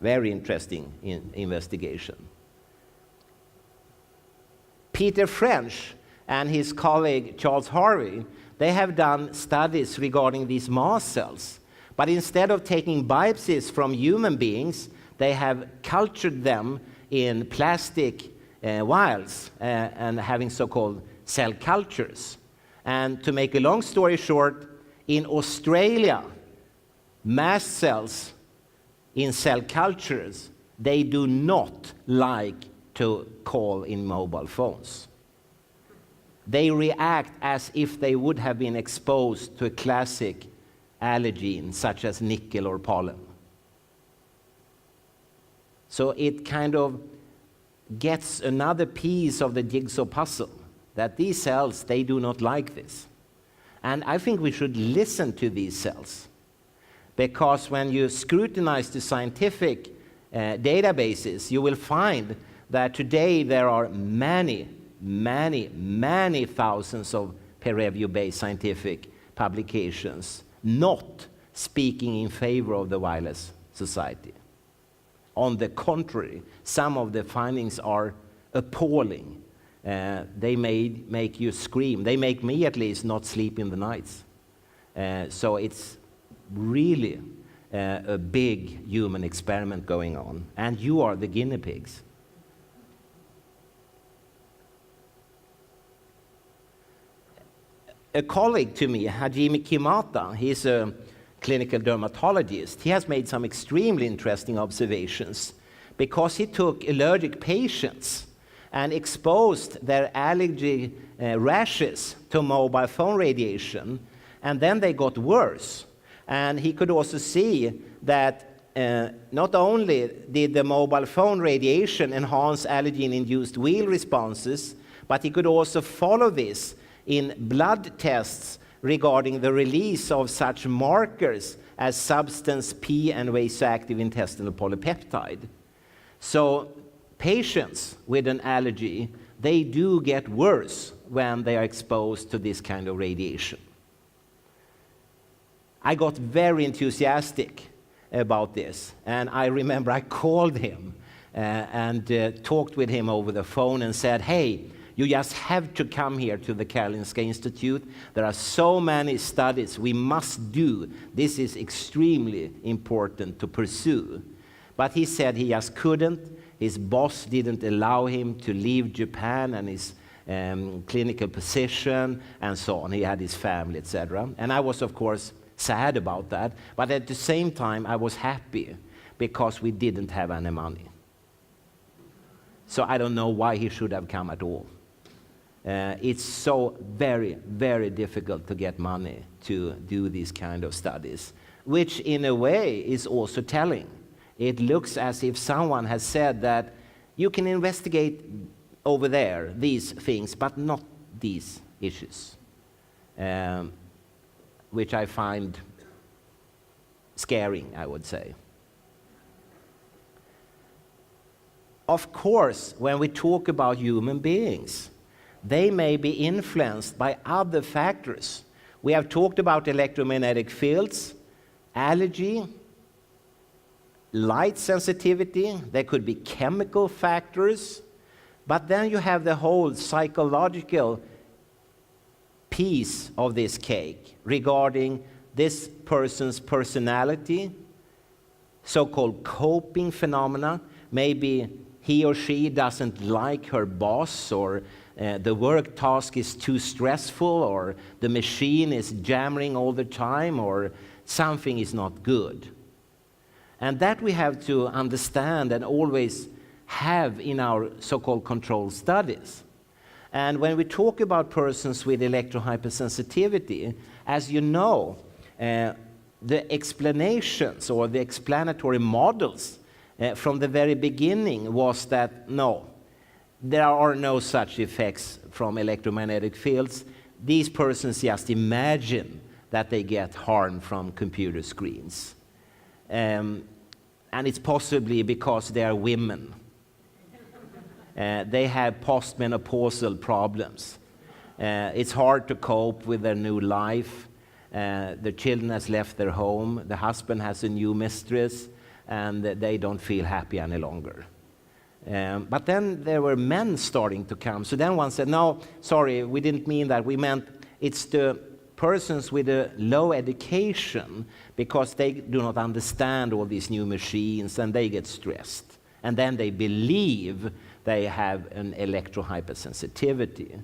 Very interesting investigation. Peter French and his colleague Charles Harvey, they have done studies regarding these mast cells. But instead of taking biopsies from human beings, they have cultured them in plastic vials and having so-called cell cultures. And to make a long story short, in Australia, mast cells in cell cultures, they do not like to call in mobile phones. They react as if they would have been exposed to a classic allergen such as nickel or pollen. So it kind of gets another piece of the jigsaw puzzle, that these cells, they do not like this. And I think we should listen to these cells, because when you scrutinize the scientific databases, you will find that today there are many thousands of peer-review-based scientific publications not speaking in favor of the wireless society. On the contrary, some of the findings are appalling. They may make you scream. They make me, at least, not sleep in the nights. So it's really a big human experiment going on, and you are the guinea pigs. A colleague to me, Hajime Kimata, he's a clinical dermatologist. He has made some extremely interesting observations, because he took allergic patients and exposed their allergy rashes to mobile phone radiation, and then they got worse. And he could also see that not only did the mobile phone radiation enhance allergen-induced wheal responses, but he could also follow this in blood tests regarding the release of such markers as substance P and vasoactive intestinal polypeptide. So patients with an allergy, they do get worse when they are exposed to this kind of radiation. I got very enthusiastic about this, and I remember I called him and talked with him over the phone and said, hey, you just have to come here to the Karolinska Institute. There are so many studies we must do. This is extremely important to pursue. But he said he just couldn't. His boss didn't allow him to leave Japan and his clinical position and so on. He had his family, etc. And I was, of course, sad about that. But at the same time, I was happy because we didn't have any money. So I don't know why he should have come at all. It's so very, very difficult to get money to do these kind of studies, which in a way is also telling. It looks as if someone has said that you can investigate over there these things, but not these issues, which I find scaring, I would say. Of course, when we talk about human beings, they may be influenced by other factors. We have talked about electromagnetic fields, allergy, light sensitivity. There could be chemical factors. But then you have the whole psychological piece of this cake regarding this person's personality, so-called coping phenomena. Maybe he or she doesn't like her boss, or the work task is too stressful, or the machine is jamming all the time, or something is not good. And that we have to understand and always have in our so-called controlled studies. And when we talk about persons with electrohypersensitivity, as you know, the explanations or the explanatory models from the very beginning was that no, there are no such effects from electromagnetic fields. These persons just imagine that they get harm from computer screens. And it's possibly because they are women. They have postmenopausal problems. It's hard to cope with their new life. The children has left their home. The husband has a new mistress, and they don't feel happy any longer. But then there were men starting to come. So then one said, no, sorry, we didn't mean that. We meant it's the persons with a low education, because they do not understand all these new machines, and they get stressed. And then they believe they have an electrohypersensitivity.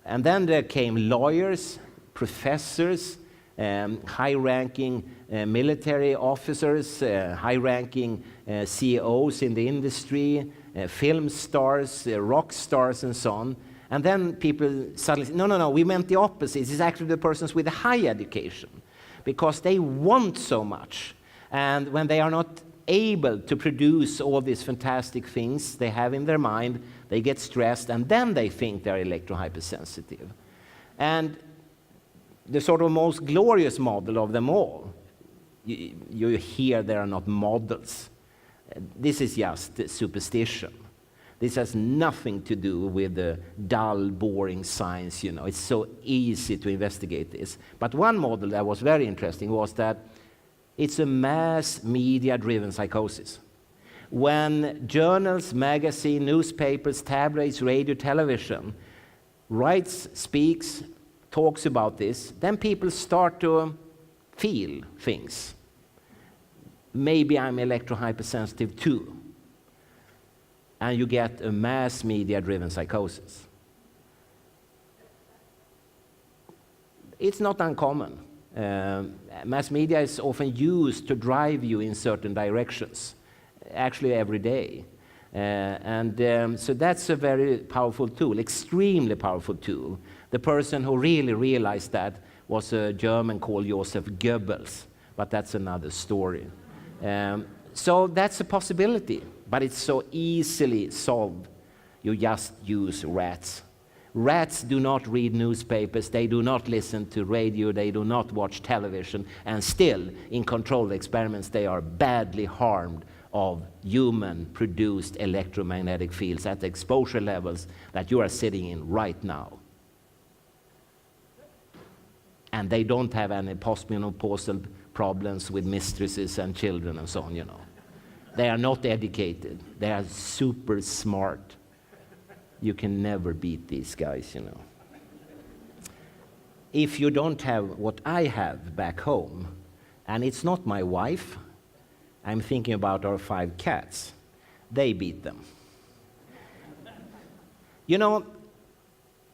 And then there came lawyers, professors, high-ranking military officers, high-ranking CEOs in the industry, film stars, rock stars, and so on. And then people suddenly say, no, we meant the opposite. This is actually the persons with a high education, because they want so much. And when they are not able to produce all these fantastic things they have in their mind, they get stressed, and then they think they're electrohypersensitive. And the sort of most glorious model of them all, you hear they are not models. This is just superstition. This has nothing to do with the dull, boring science, It's so easy to investigate this. But one model that was very interesting was that it's a mass media-driven psychosis. When journals, magazines, newspapers, tabloids, radio, television writes, speaks, talks about this, then people start to feel things. Maybe I'm electrohypersensitive too. And you get a mass media-driven psychosis. It's not uncommon. Mass media is often used to drive you in certain directions, actually every day. So that's a very powerful tool, extremely powerful tool. The person who really realized that was a German called Joseph Goebbels, but that's another story. So that's a possibility, but it's so easily solved. You just use rats. Rats do not read newspapers, they do not listen to radio, they do not watch television, and still, in controlled experiments, they are badly harmed of human-produced electromagnetic fields at exposure levels that you are sitting in right now. And they don't have any postmenopausal problems with mistresses and children and so on, They are not educated. They are super smart. You can never beat these guys, If you don't have what I have back home, and it's not my wife, I'm thinking about our 5 cats. They beat them.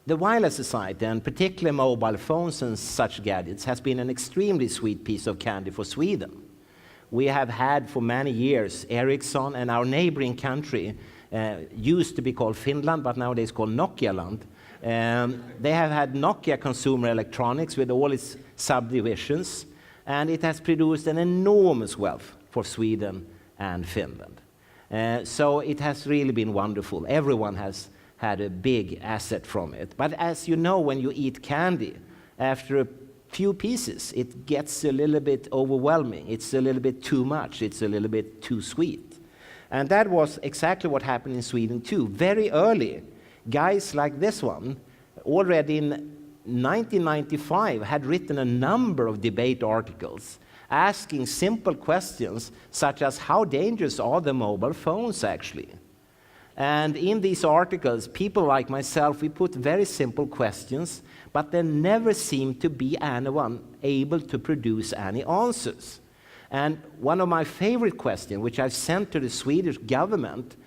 The wireless society, and particularly mobile phones and such gadgets, has been an extremely sweet piece of candy for Sweden. We have had for many years Ericsson, and our neighboring country used to be called Finland, but nowadays called Nokialand. They have had Nokia Consumer Electronics with all its subdivisions, and it has produced an enormous wealth for Sweden and Finland. So it has really been wonderful. Everyone has had a big asset from it. But as you know, when you eat candy, after a few pieces, it gets a little bit overwhelming. It's a little bit too much. It's a little bit too sweet. And that was exactly what happened in Sweden too. Very early, guys like this one, already in 1995, had written a number of debate articles asking simple questions such as, how dangerous are the mobile phones actually? And in these articles, people like myself, we put very simple questions, but there never seemed to be anyone able to produce any answers. And one of my favorite questions, which I've sent to the Swedish government,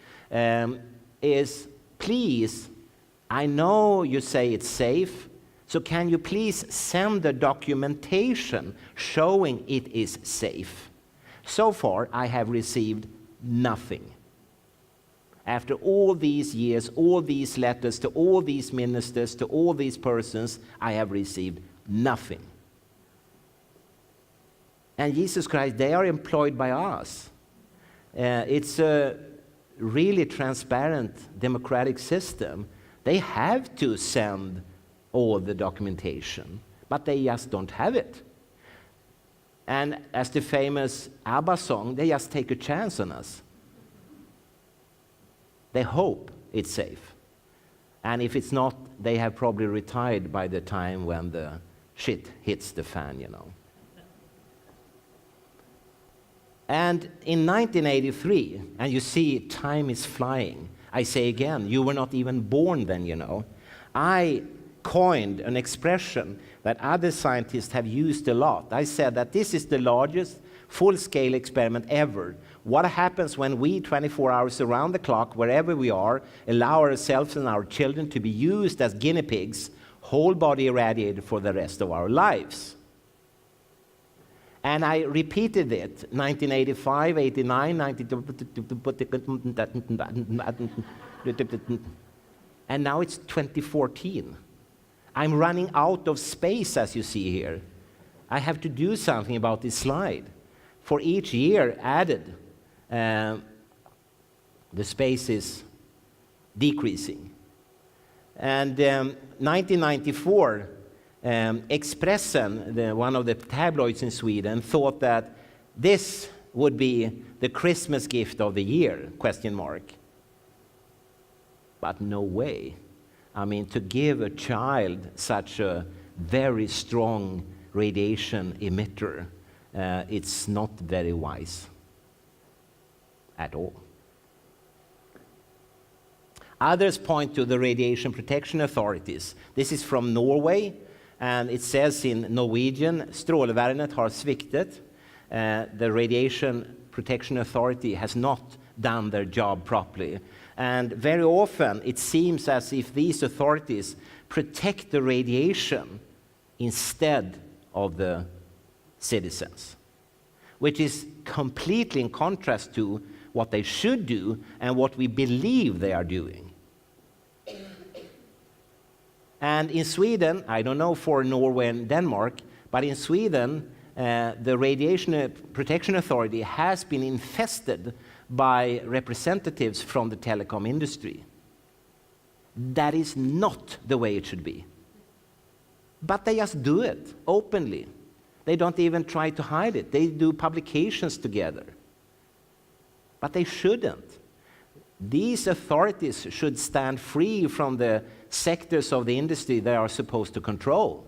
is, please, I know you say it's safe, so can you please send the documentation showing it is safe? So far, I have received nothing. After all these years, all these letters to all these ministers, to all these persons, I have received nothing. And Jesus Christ, they are employed by us. It's a really transparent democratic system. They have to send all the documentation, but they just don't have it. And as the famous ABBA song, they just take a chance on us. They hope it's safe. And if it's not, they have probably retired by the time when the shit hits the fan, And in 1983, and you see time is flying, I say again, you were not even born then, I coined an expression that other scientists have used a lot. I said that this is the largest full-scale experiment ever. What happens when we, 24 hours around the clock, wherever we are, allow ourselves and our children to be used as guinea pigs, whole body irradiated for the rest of our lives. And I repeated it, 1985, 89, 92, and now it's 2014. I'm running out of space, as you see here. I have to do something about this slide. For each year added, the space is decreasing. And 1994, Expressen, one of the tabloids in Sweden, thought that this would be the Christmas gift of the year, question mark. But no way. I mean, to give a child such a very strong radiation emitter, it's not very wise at all. Others point to the radiation protection authorities. This is from Norway, and it says in Norwegian, Strålevernet har sviktet. The radiation protection authority has not done their job properly. And very often it seems as if these authorities protect the radiation instead of the citizens, which is completely in contrast to what they should do and what we believe they are doing. And in Sweden, I don't know for Norway and Denmark, but in Sweden, the Radiation Protection Authority has been infested by representatives from the telecom industry. That is not the way it should be. But they just do it openly. They don't even try to hide it. They do publications together. But they shouldn't. These authorities should stand free from the sectors of the industry they are supposed to control.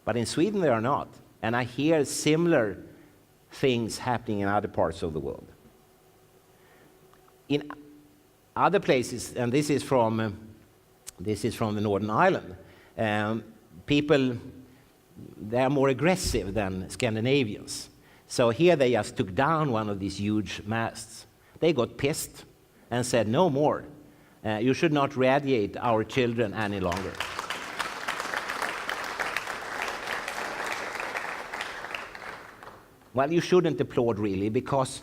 But in Sweden they are not. And I hear similar things happening in other parts of the world. In other places, and this is from the Northern Ireland, people, they are more aggressive than Scandinavians. So here they just took down one of these huge masts. They got pissed and said, no more. You should not radiate our children any longer. Well, you shouldn't applaud really, because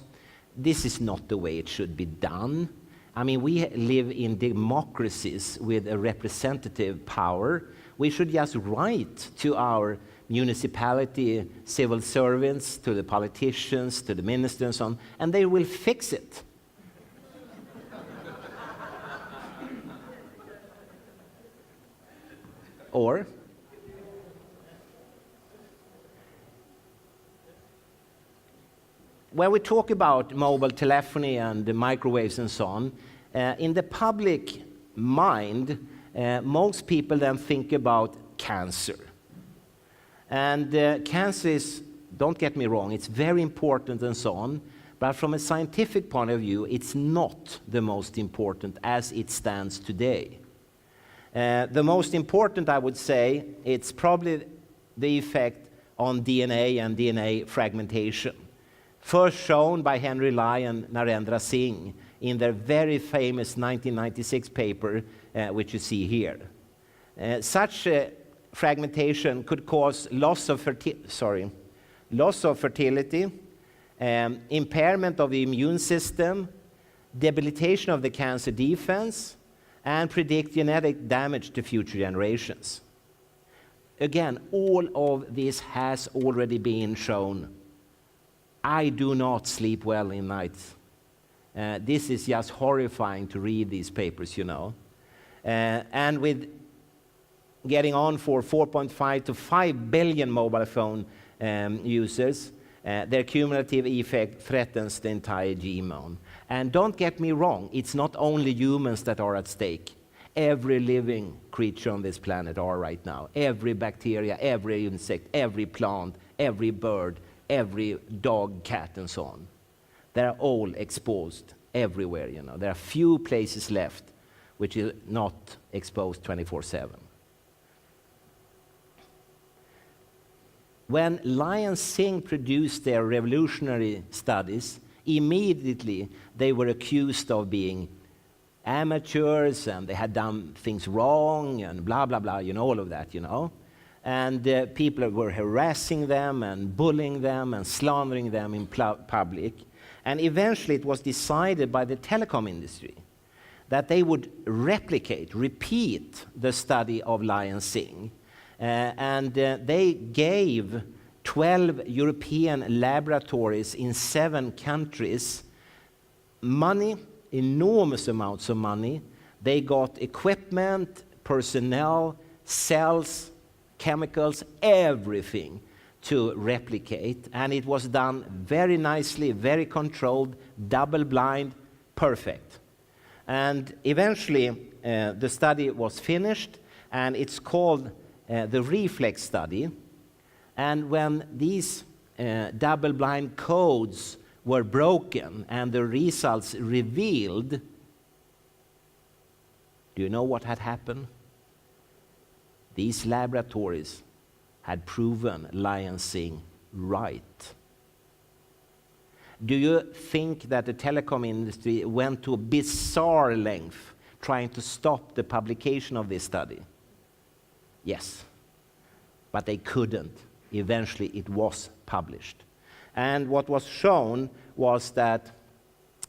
this is not the way it should be done. I mean, we live in democracies with a representative power. We should just write to our municipality civil servants, to the politicians, to the ministers and so on, and they will fix it. Or when we talk about mobile telephony and the microwaves and so on, in the public mind, most people then think about cancer. And cancer is, don't get me wrong, it's very important and so on, but from a scientific point of view, it's not the most important as it stands today. The most important, I would say, it's probably the effect on DNA and DNA fragmentation. First shown by Henry Lai and Narendra Singh in their very famous 1996 paper, which you see here. Such fragmentation could cause loss of fertility, impairment of the immune system, debilitation of the cancer defense, and predict genetic damage to future generations. Again, all of this has already been shown. I do not sleep well in nights. This is just horrifying to read these papers, you know. And with getting on for 4.5 to 5 billion mobile phone users, their cumulative effect threatens the entire genome. And don't get me wrong, it's not only humans that are at stake. Every living creature on this planet are right now. Every bacteria, every insect, every plant, every bird, every dog, cat, and so on. They're all exposed everywhere, you know. There are few places left which is not exposed 24/7. When Lai and Singh produced their revolutionary studies, immediately they were accused of being amateurs and they had done things wrong and blah, blah, blah, all of that, And people were harassing them and bullying them and slandering them in public. And eventually it was decided by the telecom industry that they would repeat the study of Lion Sing. They gave 12 European laboratories in 7 countries money, enormous amounts of money. They got equipment, personnel, cells, chemicals, everything to replicate. And it was done very nicely, very controlled, double-blind, perfect. And eventually, the study was finished, and it's called the reflex study. And when these double-blind codes were broken and the results revealed, do you know what had happened? These laboratories had proven Lion Sing right. Do you think that the telecom industry went to a bizarre length trying to stop the publication of this study? Yes, but they couldn't. Eventually it was published. And what was shown was that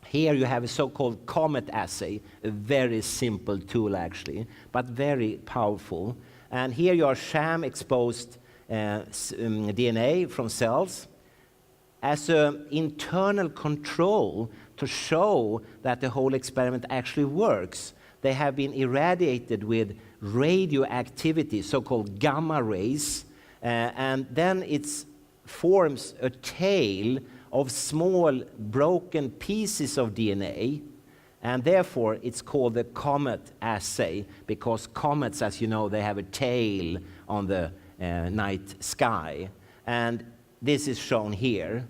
here you have a so-called COMET assay, a very simple tool actually, but very powerful. And here you are sham-exposed DNA from cells as an internal control to show that the whole experiment actually works. They have been irradiated with radioactivity, so-called gamma rays, and then it forms a tail of small broken pieces of DNA, and therefore it's called the COMET assay, because comets, as you know, they have a tail on the night sky, and this is shown here.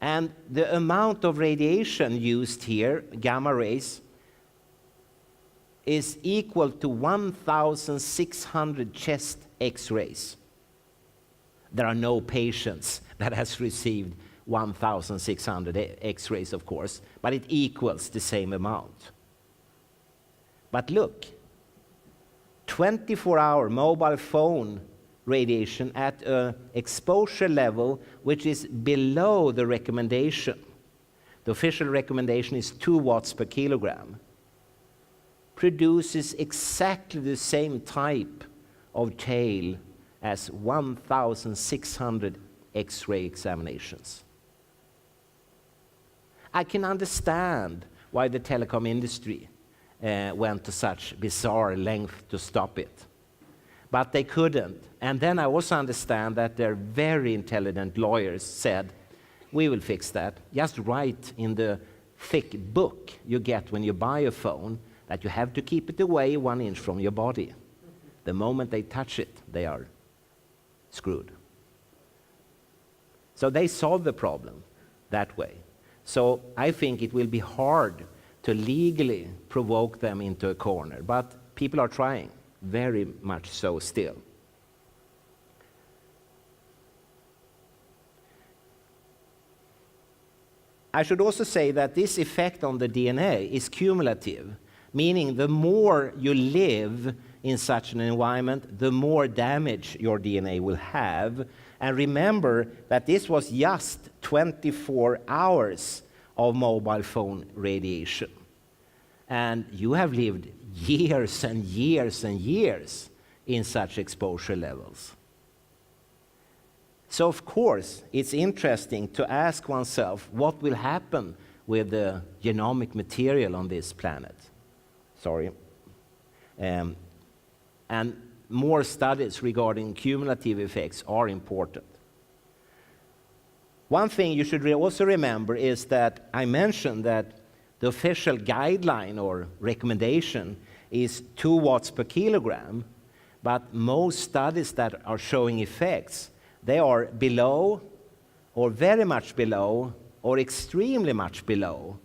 And the amount of radiation used here, gamma rays, is equal to 1,600 chest X-rays. There are no patients that has received 1,600 X-rays, of course, but it equals the same amount. But look, 24-hour mobile phone radiation at an exposure level which is below the recommendation. The official recommendation is 2 watts per kilogram. Produces exactly the same type of tail as 1,600 X-ray examinations. I can understand why the telecom industry went to such bizarre length to stop it. But they couldn't. And then I also understand that their very intelligent lawyers said, we will fix that. Just write in the thick book you get when you buy a phone that you have to keep it away 1 inch from your body. The moment they touch it, they are screwed. So they solved the problem that way. So I think it will be hard to legally provoke them into a corner, but people are trying, very much so still. I should also say that this effect on the DNA is cumulative, meaning the more you live in such an environment, the more damage your DNA will have. And remember that this was just 24 hours of mobile phone radiation. And you have lived years and years and years in such exposure levels. So of course, it's interesting to ask oneself what will happen with the genomic material on this planet. And more studies regarding cumulative effects are important. One thing you should also remember is that I mentioned that the official guideline or recommendation is 2 watts per kilogram, but most studies that are showing effects, they are below, or very much below, or extremely much below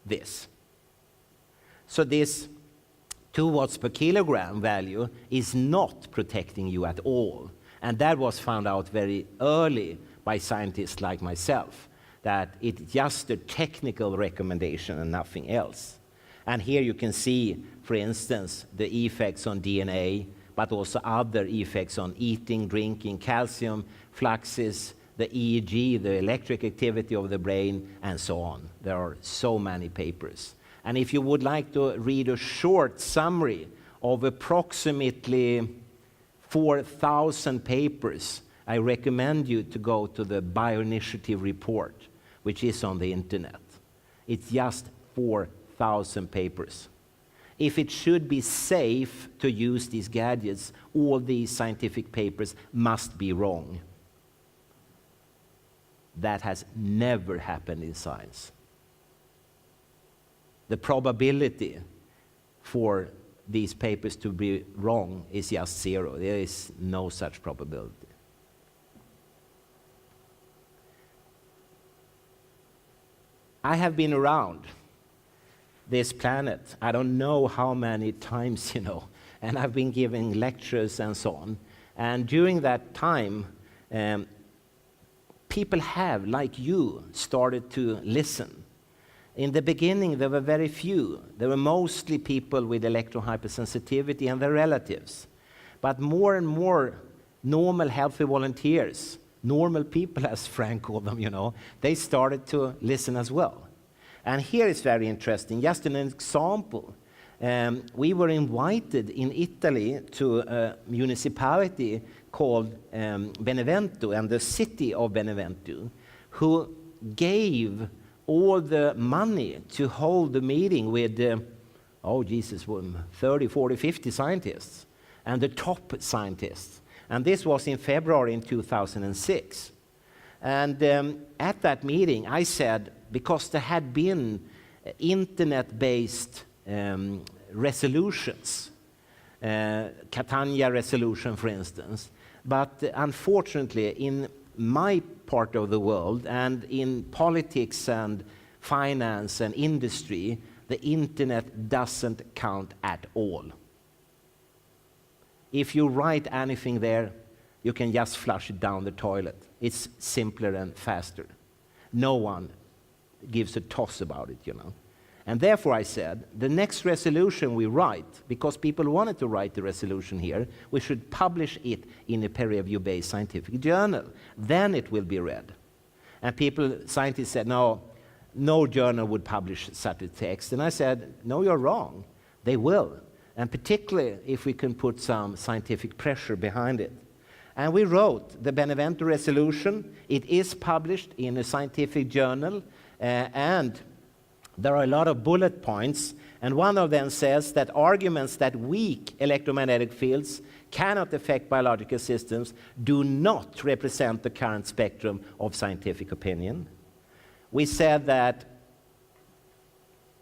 this. So this 2 watts per kilogram value is not protecting you at all. And that was found out very early by scientists like myself, that it's just a technical recommendation and nothing else. And here you can see, for instance, the effects on DNA, but also other effects on eating, drinking, calcium, fluxes, the EEG, the electric activity of the brain, and so on. There are so many papers. And if you would like to read a short summary of approximately 4,000 papers, I recommend you to go to the Bioinitiative report, which is on the internet. It's just 4,000 papers. If it should be safe to use these gadgets, all these scientific papers must be wrong. That has never happened in science. The probability for these papers to be wrong is just zero. There is no such probability. I have been around this planet, I don't know how many times, and I've been giving lectures and so on. And during that time, people have, like you, started to listen. In the beginning, there were very few. There were mostly people with electron hypersensitivity and their relatives. But more and more normal, healthy volunteers, normal people, as Frank called them, they started to listen as well. And here is very interesting. Just an example. We were invited in Italy to a municipality called Benevento, and the city of Benevento, who gave all the money to hold the meeting with, 30, 40, 50 scientists, and the top scientists. And this was in February in 2006. And at that meeting, I said, because there had been internet-based resolutions, Catania resolution, for instance, but unfortunately, in my part of the world, and in politics and finance and industry, the internet doesn't count at all. If you write anything there, you can just flush it down the toilet. It's simpler and faster. No one gives a toss about it, And therefore I said, the next resolution we write, because people wanted to write the resolution here, we should publish it in a peer-review-based scientific journal. Then it will be read. And scientists said, no journal would publish such a text. And I said, no, you're wrong. They will. And particularly if we can put some scientific pressure behind it. And we wrote the Benevento resolution. It is published in a scientific journal, and there are a lot of bullet points, and one of them says that arguments that weak electromagnetic fields cannot affect biological systems do not represent the current spectrum of scientific opinion. We said that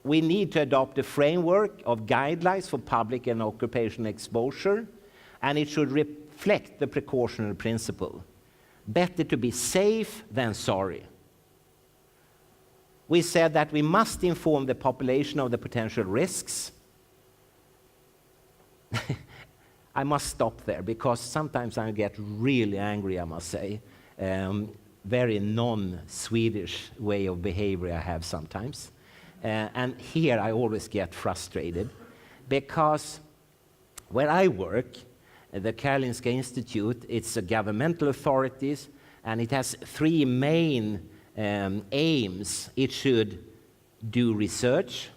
we need to adopt a framework of guidelines for public and occupational exposure, and it should reflect the precautionary principle. Better to be safe than sorry. We said that we must inform the population of the potential risks. I must stop there, because sometimes I get really angry, I must say. Very non-Swedish way of behavior I have sometimes. And here I always get frustrated, because where I work, the Karolinska Institutet, it's a governmental authorities, and it has three main aims. It should do research,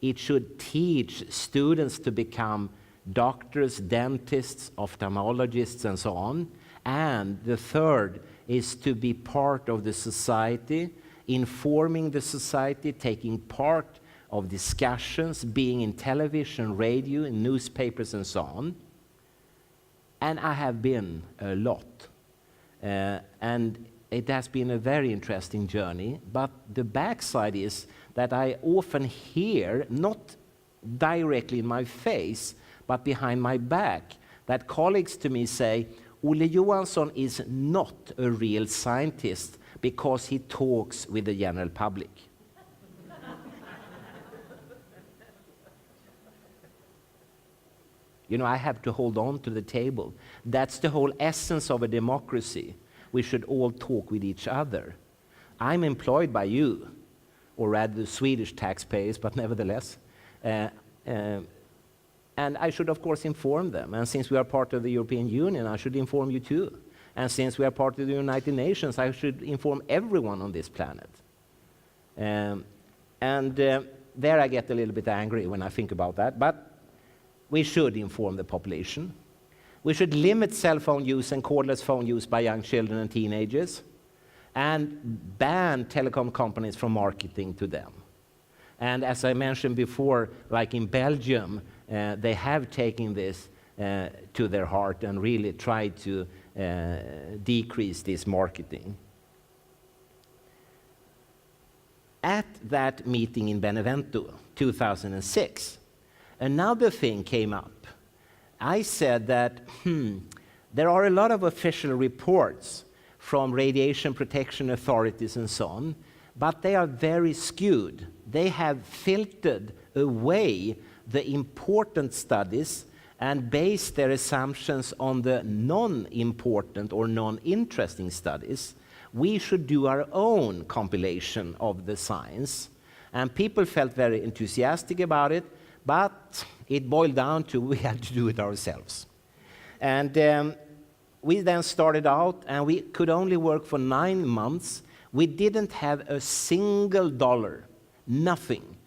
it should teach students to become doctors, dentists, ophthalmologists, and so on. And the third is to be part of the society, informing the society, taking part of discussions, being in television, radio, in newspapers, and so on. And I have been a lot. And it has been a very interesting journey, but the backside is that I often hear, not directly in my face, but behind my back, that colleagues to me say, Olle Johansson is not a real scientist because he talks with the general public. I have to hold on to the table. That's the whole essence of a democracy. We should all talk with each other. I'm employed by you, or rather the Swedish taxpayers, but nevertheless. And I should, of course, inform them. And since we are part of the European Union, I should inform you too. And since we are part of the United Nations, I should inform everyone on this planet. There I get a little bit angry when I think about that. But we should inform the population. We should limit cell phone use and cordless phone use by young children and teenagers, and ban telecom companies from marketing to them. And as I mentioned before, like in Belgium, they have taken this to their heart and really tried to decrease this marketing. At that meeting in Benevento, 2006, another thing came up. I said that, there are a lot of official reports from radiation protection authorities and so on, but they are very skewed. They have filtered away the important studies and based their assumptions on the non-important or non-interesting studies. We should do our own compilation of the science. And people felt very enthusiastic about it, but it boiled down to we had to do it ourselves. And we then started out, and we could only work for 9 months. We didn't have a single dollar, nothing.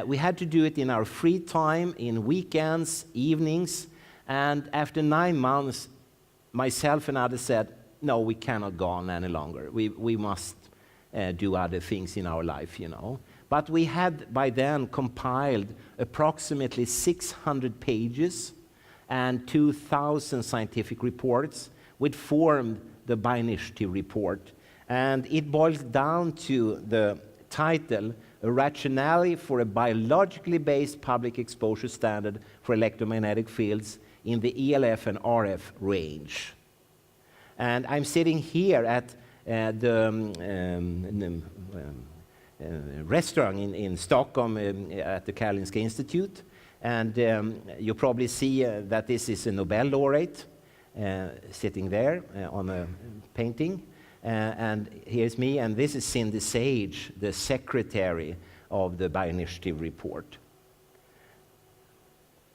We had to do it in our free time, in weekends, evenings, and after 9 months, myself and others said, no, we cannot go on any longer. We must do other things in our life, you know. But we had by then compiled approximately 600 pages and 2,000 scientific reports, which formed the Bi-Initiative report. And it boils down to the title, A Rationale for a Biologically Based Public Exposure Standard for Electromagnetic Fields in the ELF and RF range. And I'm sitting here at the restaurant in Stockholm at the Karolinska Institutet. And you probably see that this is a Nobel laureate sitting there on a painting. And here's me, and this is Cindy Sage, the secretary of the Bi-Initiative report.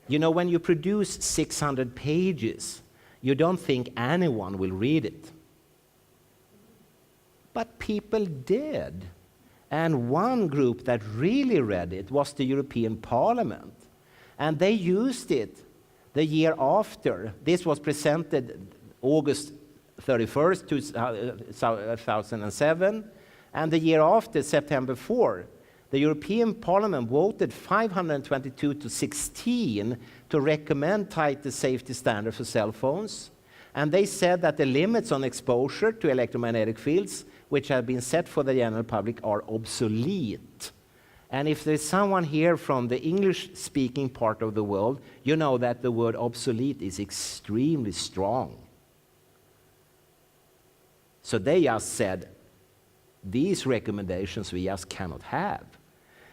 You know, when you produce 600 pages, you don't think anyone will read it. But people did. And one group that really read it was the European Parliament. And they used it the year after. This was presented August 31st, 2007. And the year after, September 4, the European Parliament voted 522 to 16 to recommend tighter safety standards for cell phones. And they said that the limits on exposure to electromagnetic fields, which have been set for the general public, are obsolete. And if there's someone here from the English-speaking part of the world, you know that the word obsolete is extremely strong. So they just said, these recommendations we just cannot have.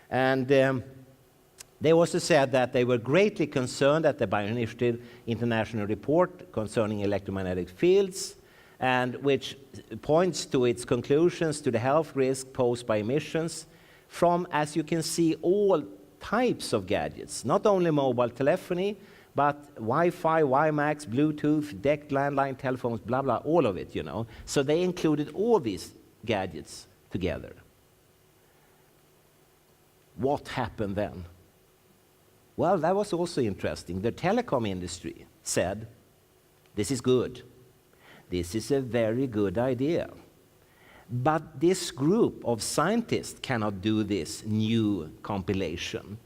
And they also said that they were greatly concerned at the Bi-Initiative International Report concerning electromagnetic fields, and which points to its conclusions to the health risk posed by emissions from, as you can see, all types of gadgets, not only mobile telephony, but Wi-Fi, WiMAX, Bluetooth, DECT, landline telephones, blah, blah, all of it, you know. So they included all these gadgets together. What happened then? Well, that was also interesting. The telecom industry said, this is good. This is a very good idea. But this group of scientists cannot do this new compilation.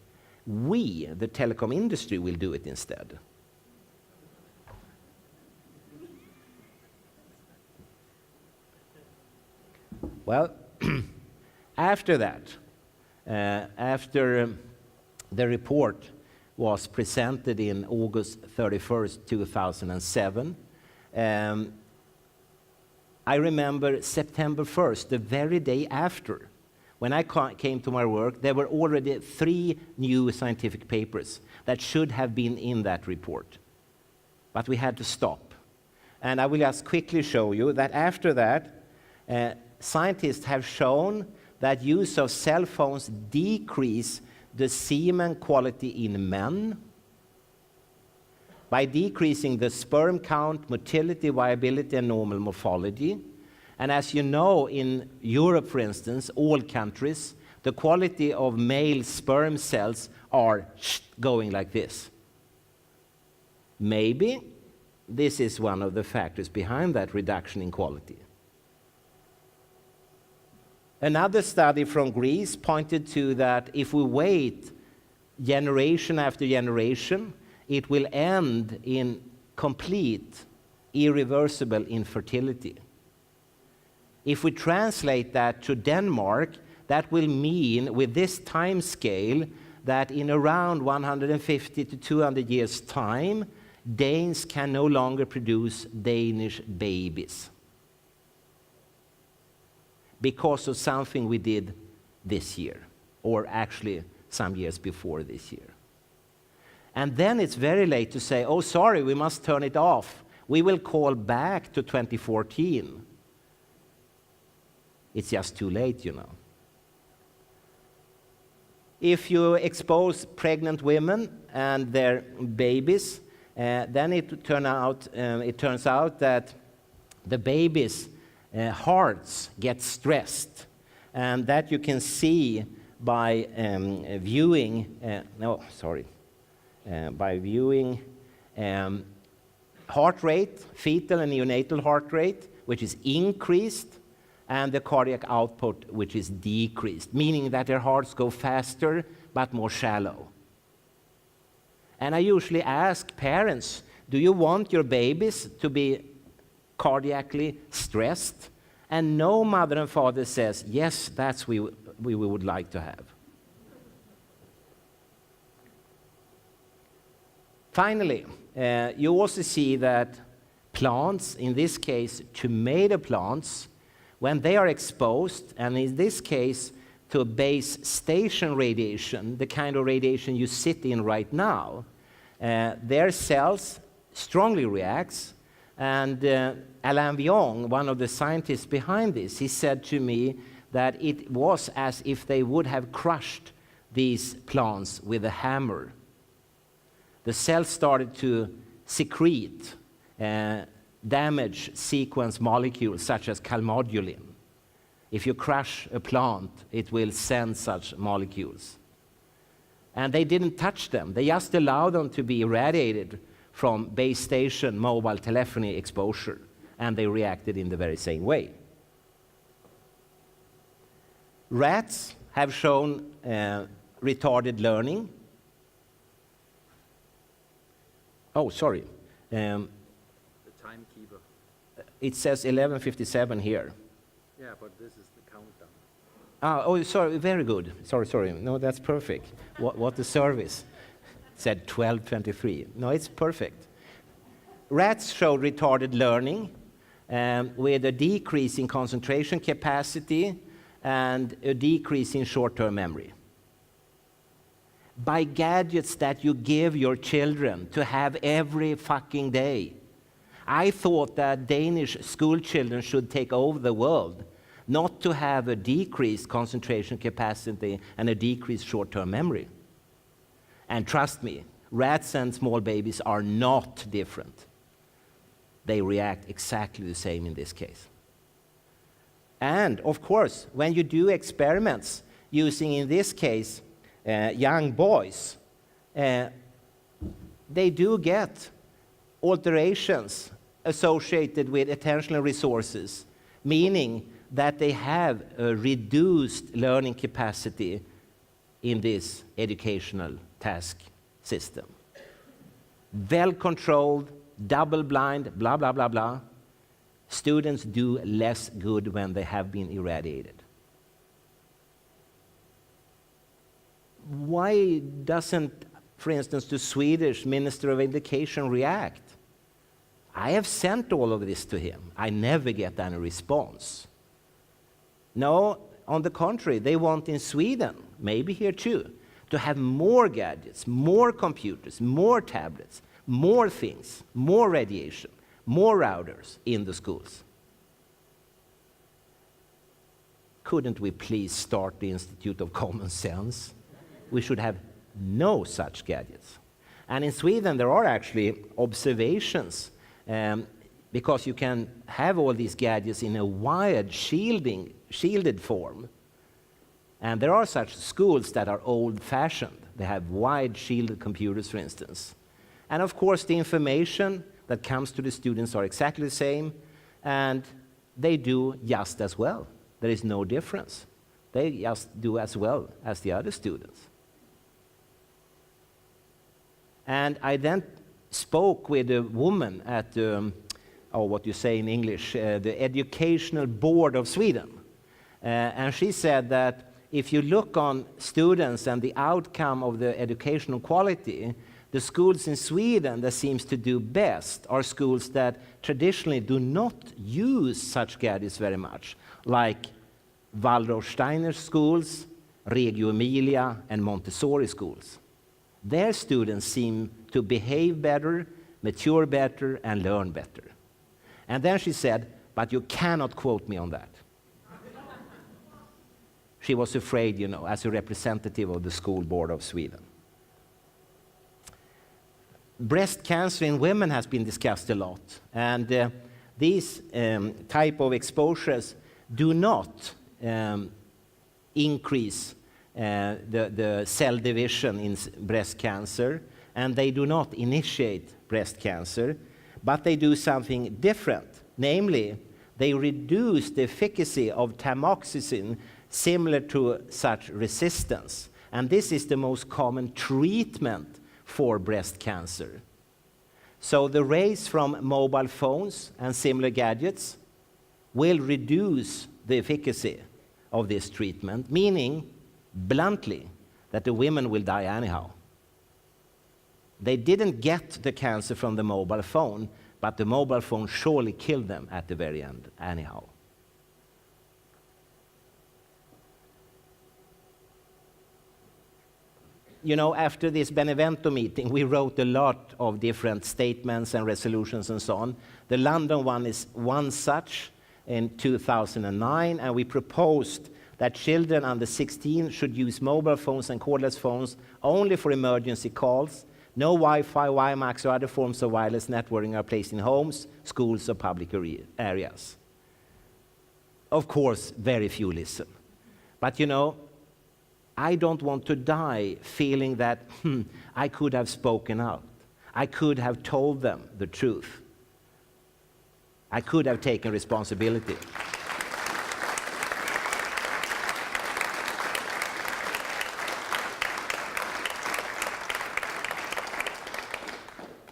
We, the telecom industry, will do it instead. Well, after that, after the report was presented in August 31st, 2007, I remember September 1st, the very day after, when I came to my work, there were already 3 new scientific papers that should have been in that report. But we had to stop. And I will just quickly show you that after that, scientists have shown that use of cell phones decrease the semen quality in men, by decreasing the sperm count, motility, viability, and normal morphology. And as you know, in Europe, for instance, all countries, the quality of male sperm cells are going like this. Maybe this is one of the factors behind that reduction in quality. Another study from Greece pointed to that if we wait generation after generation, it will end in complete, irreversible infertility. If we translate that to Denmark, that will mean, with this time scale, that in around 150 to 200 years' time, Danes can no longer produce Danish babies because of something we did this year, or actually some years before this year. And then it's very late to say, oh, sorry, we must turn it off. We will call back to 2014. It's just too late, you know. If you expose pregnant women and their babies, then it turns out that the babies' hearts get stressed. And that you can see by viewing heart rate, fetal and neonatal heart rate, which is increased, and the cardiac output, which is decreased, meaning that their hearts go faster but more shallow. And I usually ask parents, do you want your babies to be cardiacally stressed? And no mother and father says, yes, that's what we would like to have. Finally, you also see that plants, in this case tomato plants, when they are exposed, and in this case to base station radiation, the kind of radiation you sit in right now, their cells strongly reacts. And Alain Vion, one of the scientists behind this, he said to me that it was as if they would have crushed these plants with a hammer. The cells started to secrete damage sequence molecules such as calmodulin. If you crush a plant, it will send such molecules. And they didn't touch them. They just allowed them to be irradiated from base station mobile telephony exposure, and they reacted in the very same way. Rats have shown retarded learning. Oh, sorry. The timekeeper. It says 11:57 here. Yeah, but this is the countdown. Oh, sorry, very good. Sorry. No, that's perfect. What the service said 12:23. No, it's perfect. Rats showed retarded learning with a decrease in concentration capacity and a decrease in short-term memory. By gadgets that you give your children to have every fucking day. I thought that Danish school children should take over the world, not to have a decreased concentration capacity and a decreased short-term memory. And trust me, rats and small babies are not different. They react exactly the same in this case. And of course, when you do experiments using, in this case, young boys, they do get alterations associated with attentional resources, meaning that they have a reduced learning capacity in this educational task system. Well-controlled, double-blind, blah, blah, blah, blah. Students do less good when they have been irradiated. Why doesn't, for instance, the Swedish Minister of Education react? I have sent all of this to him. I never get any response. No, on the contrary, they want in Sweden, maybe here too, to have more gadgets, more computers, more tablets, more things, more radiation, more routers in the schools. Couldn't we please start the Institute of Common Sense? we should have no such gadgets. And in Sweden, there are actually observations because you can have all these gadgets in a wired shielded form. And there are such schools that are old-fashioned. They have wide shielded computers, for instance. And of course, the information that comes to the students are exactly the same, and they do just as well. There is no difference. They just do as well as the other students. And I then spoke with a woman at what you say in English, the Educational Board of Sweden. And she said that if you look on students and the outcome of the educational quality, the schools in Sweden that seems to do best are schools that traditionally do not use such gadgets very much, like Waldorf Steiner schools, Reggio Emilia, and Montessori schools. Their students seem to behave better, mature better, and learn better. And then she said, but you cannot quote me on that. She was afraid, you know, as a representative of the School Board of Sweden. Breast cancer in women has been discussed a lot, and these type of exposures do not increase the cell division in breast cancer, and they do not initiate breast cancer, but they do something different. Namely, they reduce the efficacy of tamoxifen similar to such resistance. And this is the most common treatment for breast cancer. So the rays from mobile phones and similar gadgets will reduce the efficacy of this treatment, meaning, bluntly, that the women will die anyhow. They didn't get the cancer from the mobile phone, but the mobile phone surely killed them at the very end anyhow. You know, after this Benevento meeting, we wrote a lot of different statements and resolutions and so on. The London one is one such in 2009, and we proposed that children under 16 should use mobile phones and cordless phones only for emergency calls. No Wi-Fi, WiMAX, or other forms of wireless networking are placed in homes, schools, or public areas. Of course, very few listen. But you know, I don't want to die feeling that I could have spoken out. I could have told them the truth. I could have taken responsibility.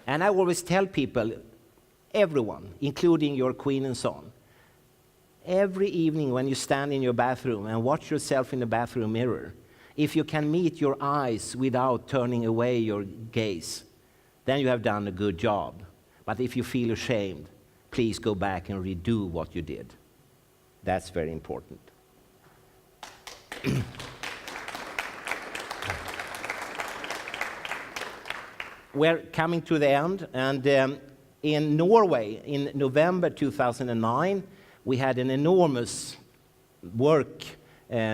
And I always tell people, everyone, including your queen and so on, every evening when you stand in your bathroom and watch yourself in the bathroom mirror, if you can meet your eyes without turning away your gaze, then you have done a good job. But if you feel ashamed, please go back and redo what you did. That's very important. We're coming to the end, and in Norway, in November 2009, we had an enormous work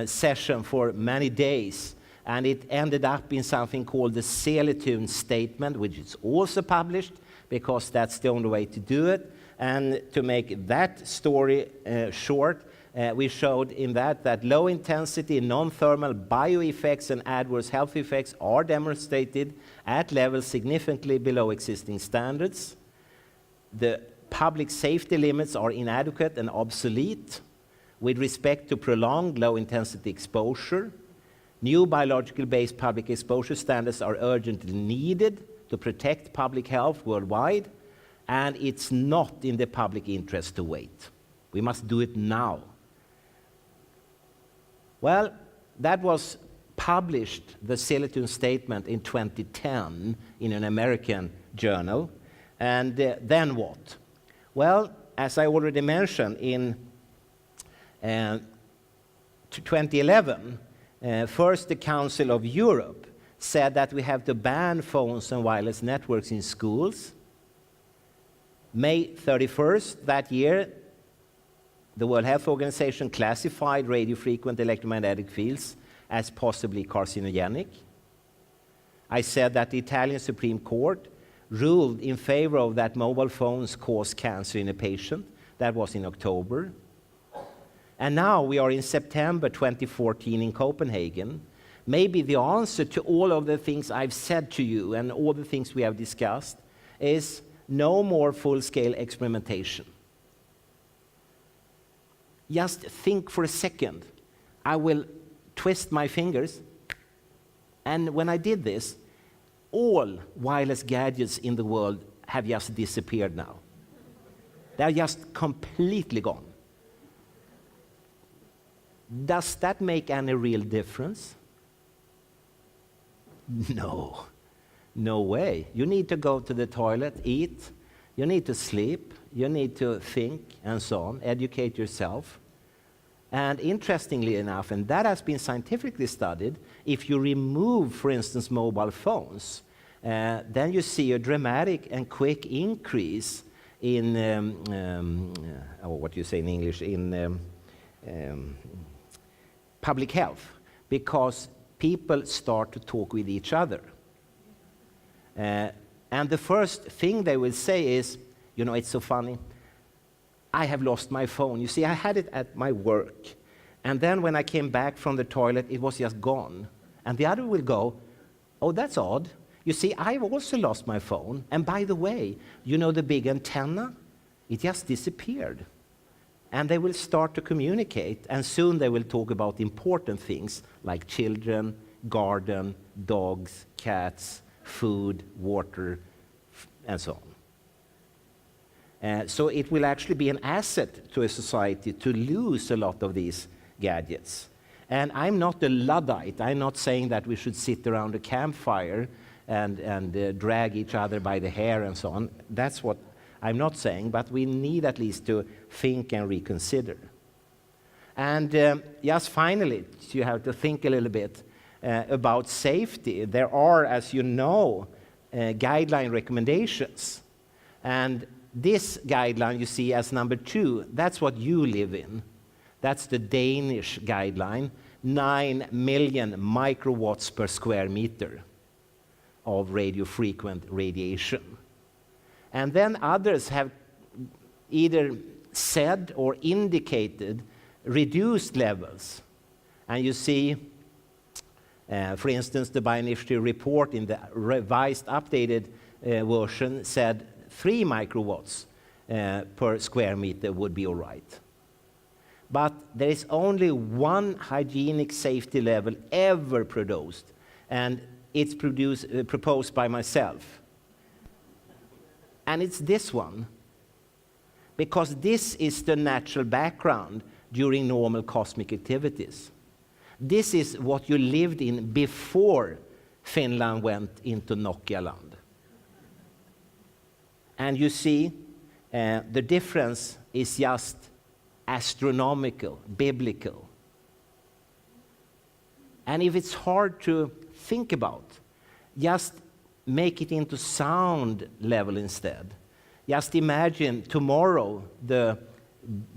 session for many days, and it ended up in something called the Seletun Statement, which is also published, because that's the only way to do it. And to make that story short, we showed in that low-intensity, non-thermal bioeffects and adverse health effects are demonstrated at levels significantly below existing standards. The public safety limits are inadequate and obsolete with respect to prolonged low-intensity exposure. New biological-based public exposure standards are urgently needed to protect public health worldwide, and it's not in the public interest to wait. We must do it now. Well, that was published, the Seletun Statement, in 2010 in an American journal. And then what? Well, as I already mentioned, in 2011, first the Council of Europe said that we have to ban phones and wireless networks in schools. May 31st that year, the World Health Organization classified radio frequent electromagnetic fields as possibly carcinogenic. I said that the Italian Supreme Court ruled in favor of that mobile phones cause cancer in a patient. That was in October. And now we are in September 2014 in Copenhagen. Maybe the answer to all of the things I've said to you and all the things we have discussed is no more full-scale experimentation. Just think for a second. I will twist my fingers, and when I did this, all wireless gadgets in the world have just disappeared now. They're just completely gone. Does that make any real difference? No. No way. You need to go to the toilet, eat, you need to sleep, you need to think, and so on, educate yourself. And interestingly enough, and that has been scientifically studied, if you remove, for instance, mobile phones, then you see a dramatic and quick increase in, what you say in English, in public health, because people start to talk with each other. And the first thing they will say is, you know, it's so funny, I have lost my phone. You see, I had it at my work, and then when I came back from the toilet, it was just gone. And the other will go, oh, that's odd. You see, I've also lost my phone, and by the way, you know the big antenna? It just disappeared. And they will start to communicate, and soon they will talk about important things like children, garden, dogs, cats, food, water, and so on. So it will actually be an asset to a society to lose a lot of these gadgets. And I'm not a Luddite. I'm not saying that we should sit around a campfire and drag each other by the hair and so on. That's what I'm not saying, but we need at least to think and reconsider. And just finally, you have to think a little bit about safety. There are, as you know, guideline recommendations. And this guideline you see as number 2, that's what you live in. That's the Danish guideline, 9 million microwatts per square meter of radio-frequent radiation. And then others have either said or indicated reduced levels. And you see, for instance, the Bioinitiative report in the revised, updated version said 3 microwatts per square meter would be all right. But there is only one hygienic safety level ever produced, and it's proposed by myself. And it's this one, because this is the natural background during normal cosmic activities. This is what you lived in before Finland went into Nokia land. And you see, the difference is just astronomical, biblical. And if it's hard to think about, just make it into sound level instead. Just imagine tomorrow the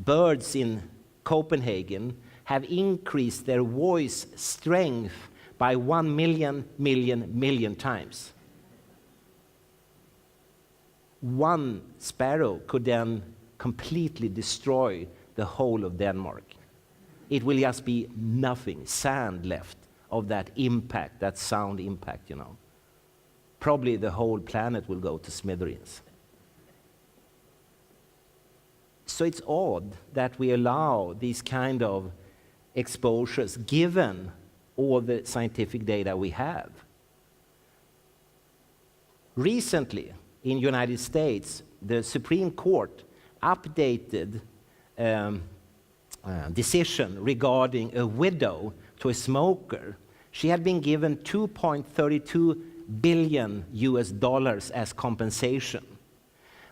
birds in Copenhagen have increased their voice strength by 1 million times. One sparrow could then completely destroy the whole of Denmark. It will just be nothing, sand left of that impact, that sound impact, you know. Probably the whole planet will go to smithereens. So it's odd that we allow these kind of exposures given all the scientific data we have. Recently, in the United States, the Supreme Court updated decision regarding a widow to a smoker. She had been given $2.32 billion as compensation.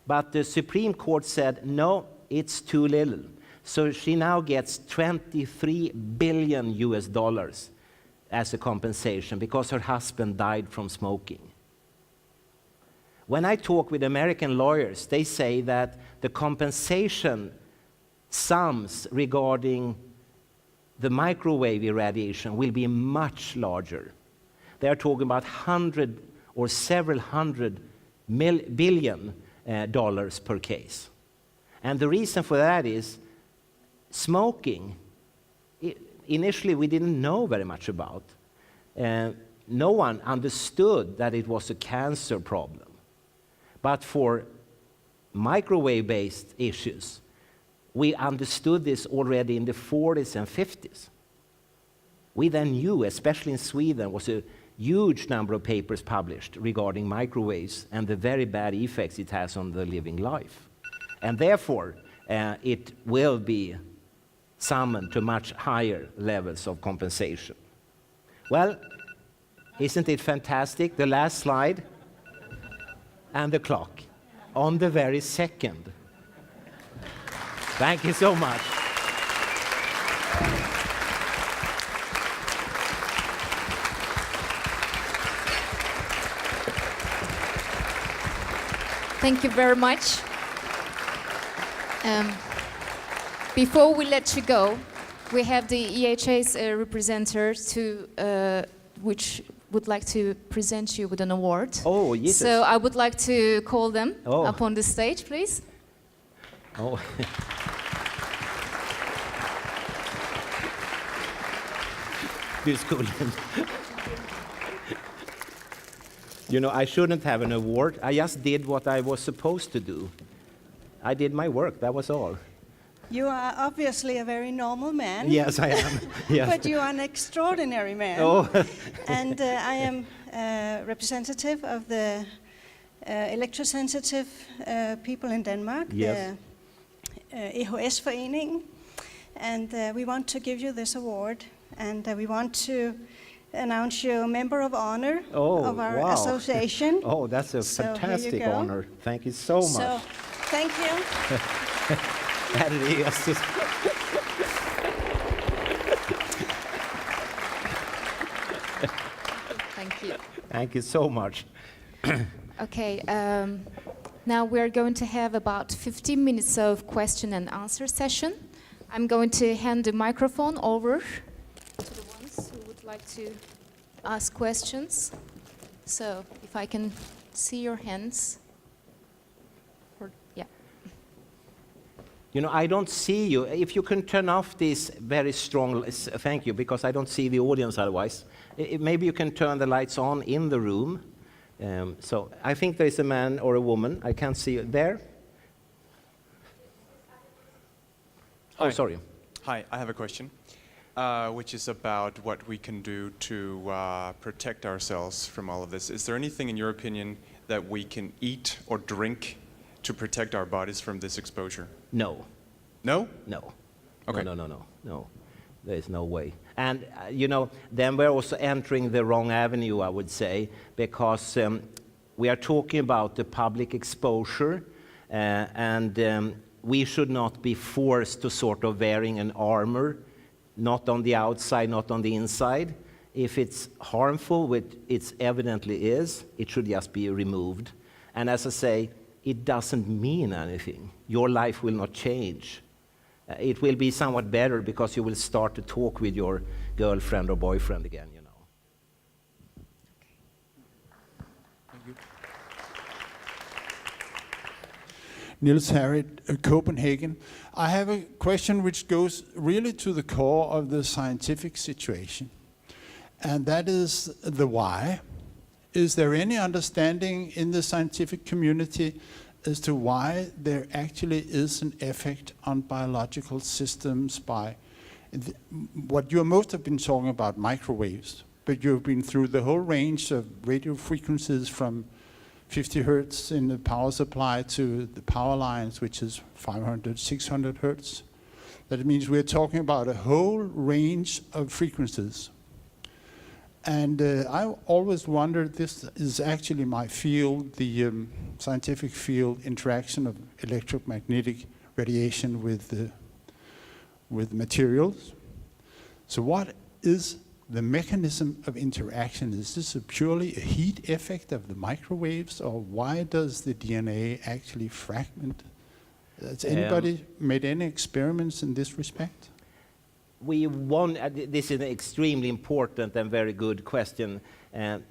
But the Supreme Court said, no, it's too little. So she now gets $23 billion as a compensation because her husband died from smoking. When I talk with American lawyers, they say that the compensation sums regarding the microwave irradiation will be much larger. They are talking about 100 or several hundred billion dollars per case. And the reason for that is smoking. Initially, we didn't know very much about. No one understood that it was a cancer problem. But for microwave-based issues, we understood this already in the 40s and 50s. We then knew, especially in Sweden, was a huge number of papers published regarding microwaves and the very bad effects it has on the living life. And therefore, it will be summoned to much higher levels of compensation. Well, isn't it fantastic? The last slide and the clock on the very second. Thank you so much. Thank you very much. Before we let you go, we have the EHA's representatives which would like to present you with an award. Oh, yes. So I would like to call them Oh. up on the stage, please. Oh. This cool. You know, I shouldn't have an award. I just did what I was supposed to do. I did my work, that was all. You are obviously a very normal man. Yes, I am. Yes. But you are an extraordinary man. Oh. And I am representative of the electrosensitive people in Denmark, Yes. the EHS-foreningen. And we want to give you this award. And we want to announce you a member of honor of our wow. association. Oh, that's a So here you fantastic go. honor. Thank you so much. So, thank you. That it is. Thank you. Thank you so much. Okay, now we're going to have about 15 minutes of question and answer session. I'm going to hand the microphone over to the ones who would like to ask questions. So if I can see your hands. Yeah. You know, I don't see you. If you can turn off this very strong, thank you, because I don't see the audience otherwise. Maybe you can turn the lights on in the room. So I think there is a man or a woman. I can't see you there. Hi. Oh, sorry. Hi, I have a question, which is about what we can do to protect ourselves from all of this. Is there anything, in your opinion, that we can eat or drink to protect our bodies from this exposure? No. No? No. Okay. No. There is no way. And, you know, then we're also entering the wrong avenue, I would say, because we are talking about the public exposure, and we should not be forced to sort of wearing an armor, not on the outside, not on the inside. If it's harmful, which it evidently is, it should just be removed. And as I say, it doesn't mean anything. Your life will not change. It will be somewhat better because you will start to talk with your girlfriend or boyfriend again, you know. Thank you. Niels Harrit, Copenhagen. I have a question which goes really to the core of the scientific situation, and that is the why. Is there any understanding in the scientific community as to why there actually is an effect on biological systems by what you most have been talking about, microwaves, but you've been through the whole range of radio frequencies from 50 hertz in the power supply to the power lines, which is 500, 600 hertz. That means we're talking about a whole range of frequencies. And I always wondered, this is actually my field, the scientific field, interaction of electromagnetic radiation with materials. So what is the mechanism of interaction? Is this purely a heat effect of the microwaves, or why does the DNA actually fragment? Has anybody made any experiments in this respect? this is an extremely important and very good question.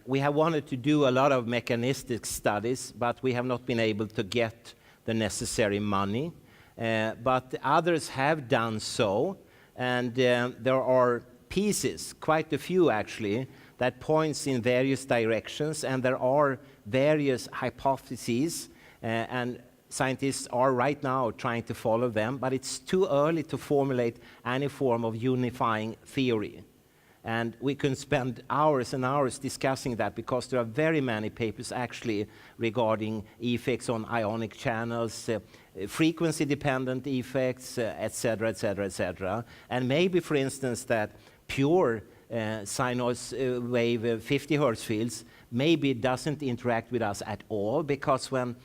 We have wanted to do a lot of mechanistic studies, but we have not been able to get the necessary money. But others have done so, and there are pieces, quite a few actually, that points in various directions, and there are various hypotheses, and scientists are right now trying to follow them, but it's too early to formulate any form of unifying theory. And we can spend hours and hours discussing that, because there are very many papers actually regarding effects on ionic channels, frequency-dependent effects, etc., etc., etc. And maybe, for instance, that pure sinus wave 50 Hz fields maybe doesn't interact with us at all, because when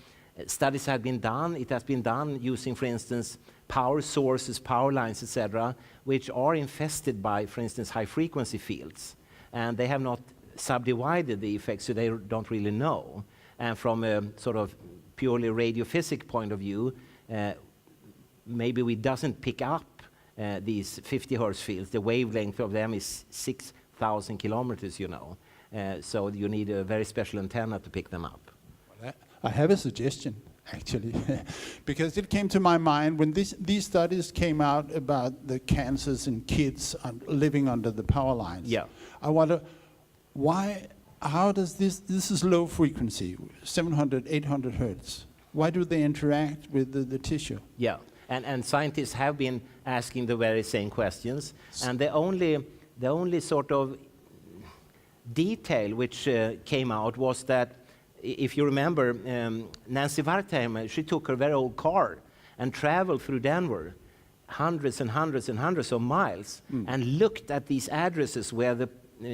studies have been done, it has been done using, for instance, power sources, power lines, etc., which are infested by, for instance, high-frequency fields. And they have not subdivided the effects, so they don't really know. And from a sort of purely radiophysics point of view, maybe we doesn't pick up these 50 Hz fields. The wavelength of them is 6,000 kilometers, you know. So you need a very special antenna to pick them up. I have a suggestion, actually, because it came to my mind when these studies came out about the cancers in kids living under the power lines. Yeah. I wonder, how does this is low frequency, 700, 800 hertz. Why do they interact with the tissue? Yeah, and scientists have been asking the very same questions, and the only sort of detail which came out was that, if you remember, Nancy Wertheimer, she took her very old car and traveled through Denver, hundreds and hundreds and hundreds of miles, and looked at these addresses where the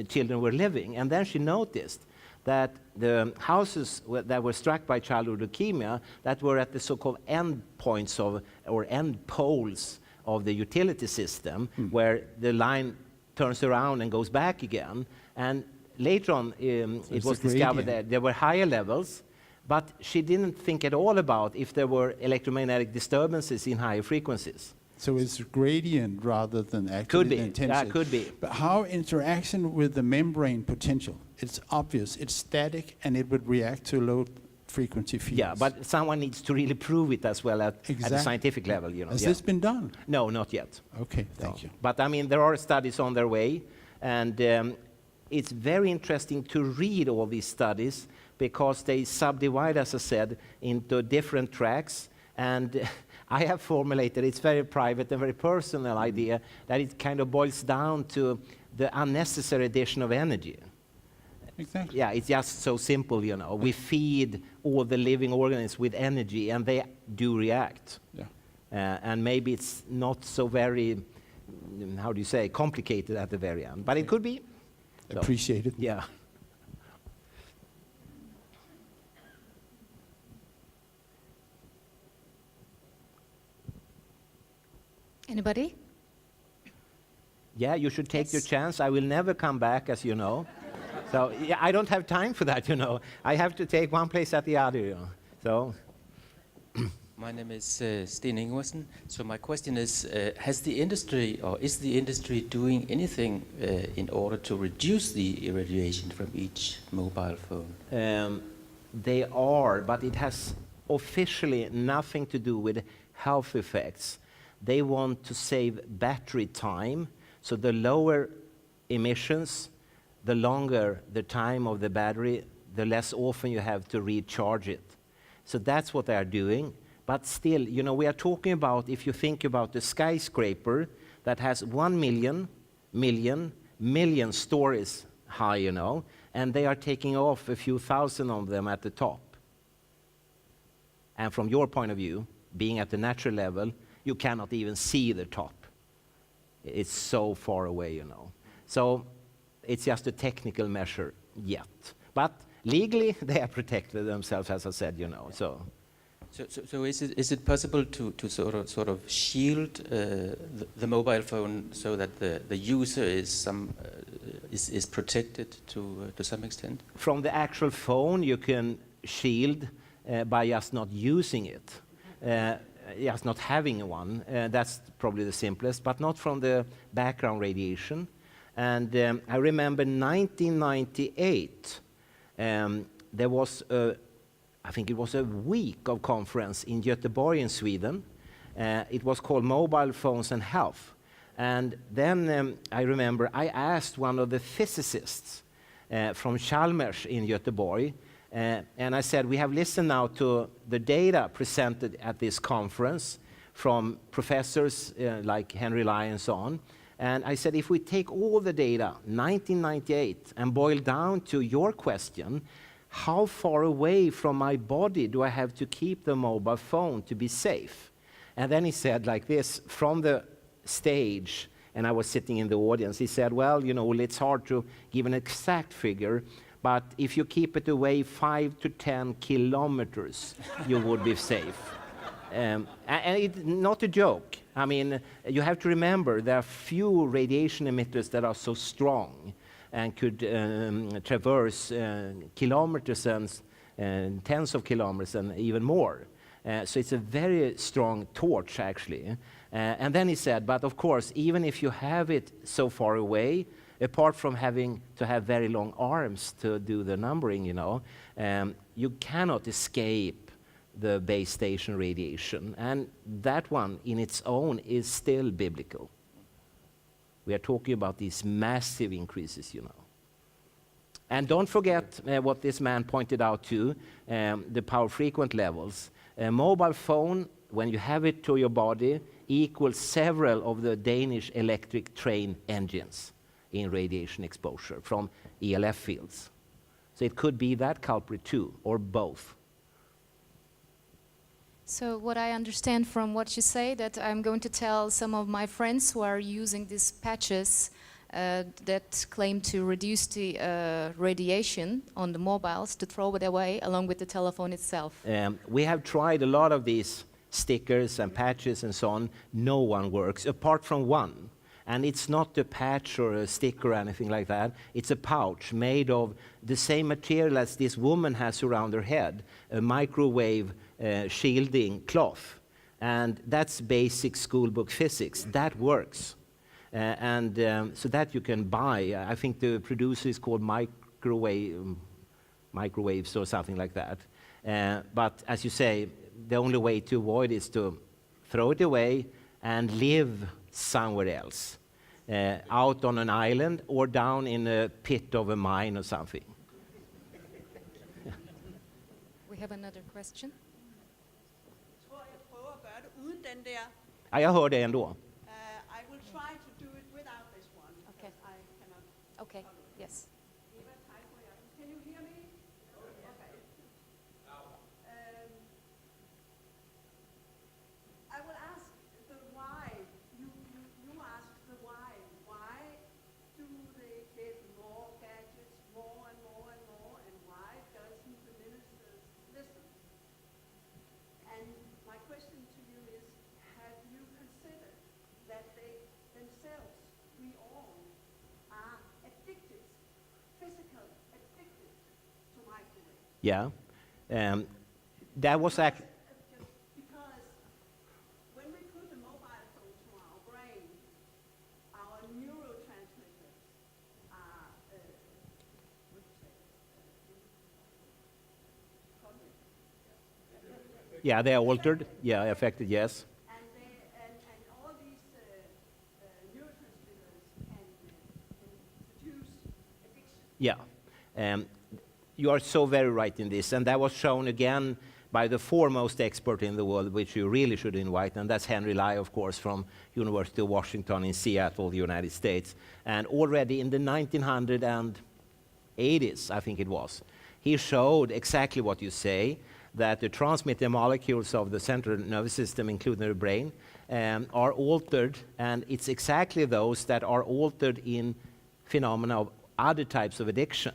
children were living. And then she noticed that the houses that were struck by childhood leukemia, that were at the so-called end points of, or end poles of the utility system, where the line turns around and goes back again. And later on, it was discovered that there were higher levels, but she didn't think at all about if there were electromagnetic disturbances in higher frequencies. So it's gradient rather than actually Could be, intensity. yeah, could be. But how interaction with the membrane potential? It's obvious, it's static, and it would react to low frequency fields. Yeah, but someone needs to really prove it as well at the scientific level, you know. Has this been done? No, not yet. Okay, thank you. But I mean, there are studies on their way, and it's very interesting to read all these studies, because they subdivide, as I said, into different tracks. And I have formulated, it's very private and very personal idea, that it kind of boils down to the unnecessary addition of energy. Exactly. Yeah, it's just so simple, you know. We feed all the living organisms with energy, and they do react. Yeah. And maybe it's not so very, how do you say, complicated at the very end. But it could be. So, Appreciate it. yeah. Anybody? Yeah, you should take your Yes. chance. I will never come back, as you know. So yeah, I don't have time for that, you know. I have to take one place at the other, you know. So. My name is Sten Ingwersen. So my question is, has the industry, or is the industry doing anything in order to reduce the irradiation from each mobile phone? They are, but it has officially nothing to do with health effects. They want to save battery time, so the lower emissions, the longer the time of the battery, the less often you have to recharge it. So that's what they are doing. But still, you know, we are talking about, if you think about the skyscraper that has 1 million stories high, you know, and they are taking off a few thousand of them at the top. And from your point of view, being at the natural level, you cannot even see the top. It's so far away, you know. So it's just a technical measure yet. But legally, they have protected themselves, as I said, you know. So is it possible to sort of shield the mobile phone so that the user is protected to some extent? From the actual phone, you can shield by just not using it. just not having one. That's probably the simplest, but not from the background radiation. And I remember 1998, there was I think it was a week of conference in Göteborg in Sweden. It was called Mobile Phones and Health. And then I remember I asked one of the physicists from Chalmers in Göteborg, and I said, we have listened now to the data presented at this conference from professors like Henry Lai and so on. And I said, if we take all the data, 1998, and boil down to your question, how far away from my body do I have to keep the mobile phone to be safe? And then he said like this, from the stage, and I was sitting in the audience, he said, well, you know, it's hard to give an exact figure, but if you keep it away 5 to 10 kilometers, you would be safe. And it's not a joke. I mean, you have to remember there are few radiation emitters that are so strong and could traverse kilometers and tens of kilometers and even more. So it's a very strong torch, actually. And then he said, but of course, even if you have it so far away, apart from having to have very long arms to do the numbering, you know, you cannot escape the base station radiation. And that one in its own is still biblical. We are talking about these massive increases, you know. And don't forget what this man pointed out too, the power frequent levels. A mobile phone, when you have it to your body, equals several of the Danish electric train engines in radiation exposure from ELF fields. So it could be that culprit too, or both. So what I understand from what you say, that I'm going to tell some of my friends who are using these patches that claim to reduce the radiation on the mobiles, to throw it away along with the telephone itself. We have tried a lot of these stickers and patches and so on. No one works, apart from one. And it's not a patch or a sticker or anything like that. It's a pouch made of the same material as this woman has around her head, a microwave shielding cloth. And that's basic schoolbook physics. That works. So that you can buy. I think the producer is called Microwaves or something like that. But as you say, the only way to avoid is to throw it away and live somewhere else, out on an island or down in a pit of a mine or something. We have another question. Ja, jag hör det ändå. I will try to do it without this one. Okay. I cannot. Okay, yes. Can you hear me? Okay. I will ask the why. You ask the why. Why do they get more gadgets, more and more and more, and why doesn't the ministers listen? And my question to you is, have you considered that they themselves, we all, are addicted, physically addicted to microwave? Yeah. That was Just because when we put a mobile phone to our brain, our neurotransmitters are, what do you say, yeah, they are altered. Yeah, affected, yes. and all these neurotransmitters can produce addiction. Yeah. You are so very right in this, and that was shown again by the foremost expert in the world, which you really should invite, and that's Henry Lai, of course, from University of Washington in Seattle, the United States. And already in the 1980s, I think it was, he showed exactly what you say, that the transmitter molecules of the central nervous system, including the brain, are altered, and it's exactly those that are altered in phenomena of other types of addiction.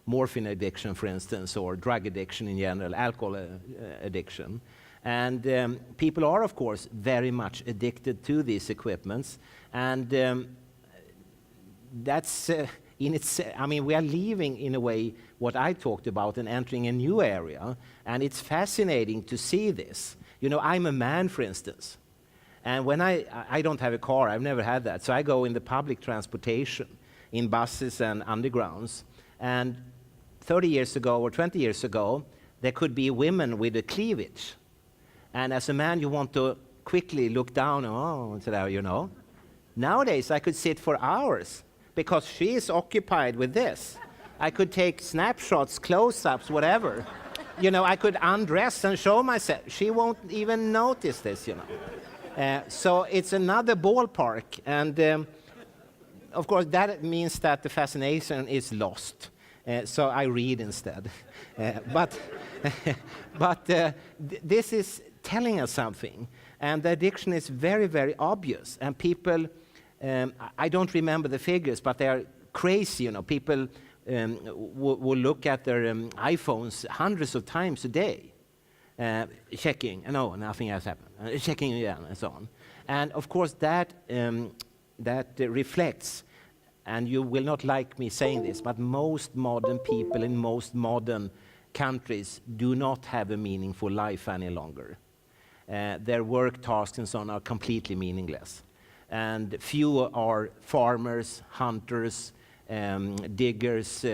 Morphine addiction, for instance, or drug addiction in general, alcohol addiction. And people are, of course, very much addicted to these equipments. And that's, I mean, we are leaving, in a way, what I talked about and entering a new area. And it's fascinating to see this. You know, I'm a man, for instance, and when I don't have a car, I've never had that, so I go in the public transportation, in buses and undergrounds, and 30 years ago or 20 years ago, there could be women with a cleavage, and as a man, you want to quickly look down, oh, so there, you know. Nowadays, I could sit for hours, because she is occupied with this. I could take snapshots, close-ups, whatever. You know, I could undress and show myself. She won't even notice this, you know. So it's another ballpark, and of course that means that the fascination is lost. So I read instead. But this is telling us something, and the addiction is very, very obvious. And people, I don't remember the figures, but they are crazy, you know. People will look at their iPhones hundreds of times a day, checking, no, nothing has happened, checking again, and so on. And of course that reflects, and you will not like me saying this, but most modern people in most modern countries do not have a meaningful life any longer. Their work tasks and so on are completely meaningless. And few are farmers, hunters, diggers,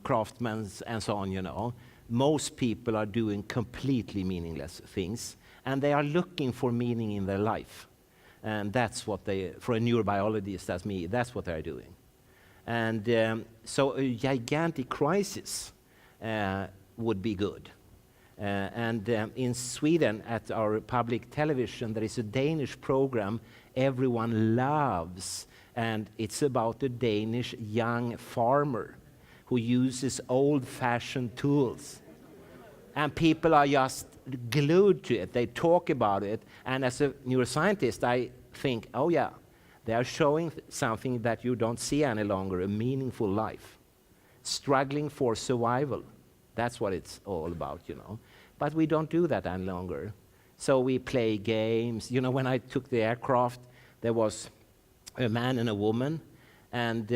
craftsmen, and so on, you know. Most people are doing completely meaningless things, and they are looking for meaning in their life. And that's what they, for a neurobiologist as me, that's what they're doing. And so a gigantic crisis would be good. In Sweden, at our public television, there is a Danish program everyone loves, and it's about a Danish young farmer who uses old-fashioned tools. And people are just glued to it. They talk about it, and as a neuroscientist, I think, oh yeah, they are showing something that you don't see any longer, a meaningful life. Struggling for survival. That's what it's all about, you know. But we don't do that any longer. So we play games. You know, when I took the aircraft, there was a man and a woman, and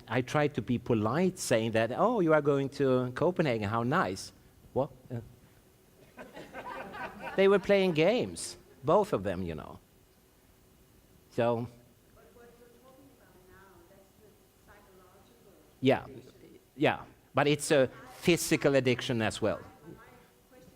I tried to be polite, saying that, oh, you are going to Copenhagen, how nice. What? They were playing games, both of them, you know. So, But what you're talking about now, that's the psychological addiction. yeah, but it's a physical addiction as well. My question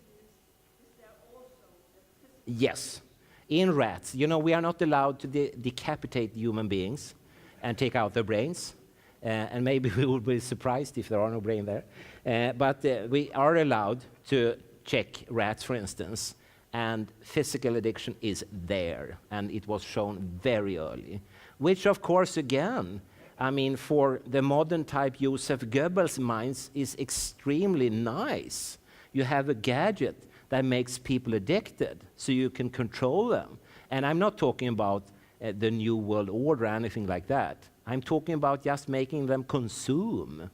is there also a physical Yes. In rats, you know, we are not allowed to decapitate human beings and take out their brains. And maybe we will be surprised if there are no brain there. But we are allowed to check rats, for instance, and physical addiction is there. And it was shown very early. Which, of course, again, I mean, for the modern type Joseph Goebbels minds is extremely nice. You have a gadget that makes people addicted, so you can control them. And I'm not talking about the New World Order or anything like that. I'm talking about just making them consume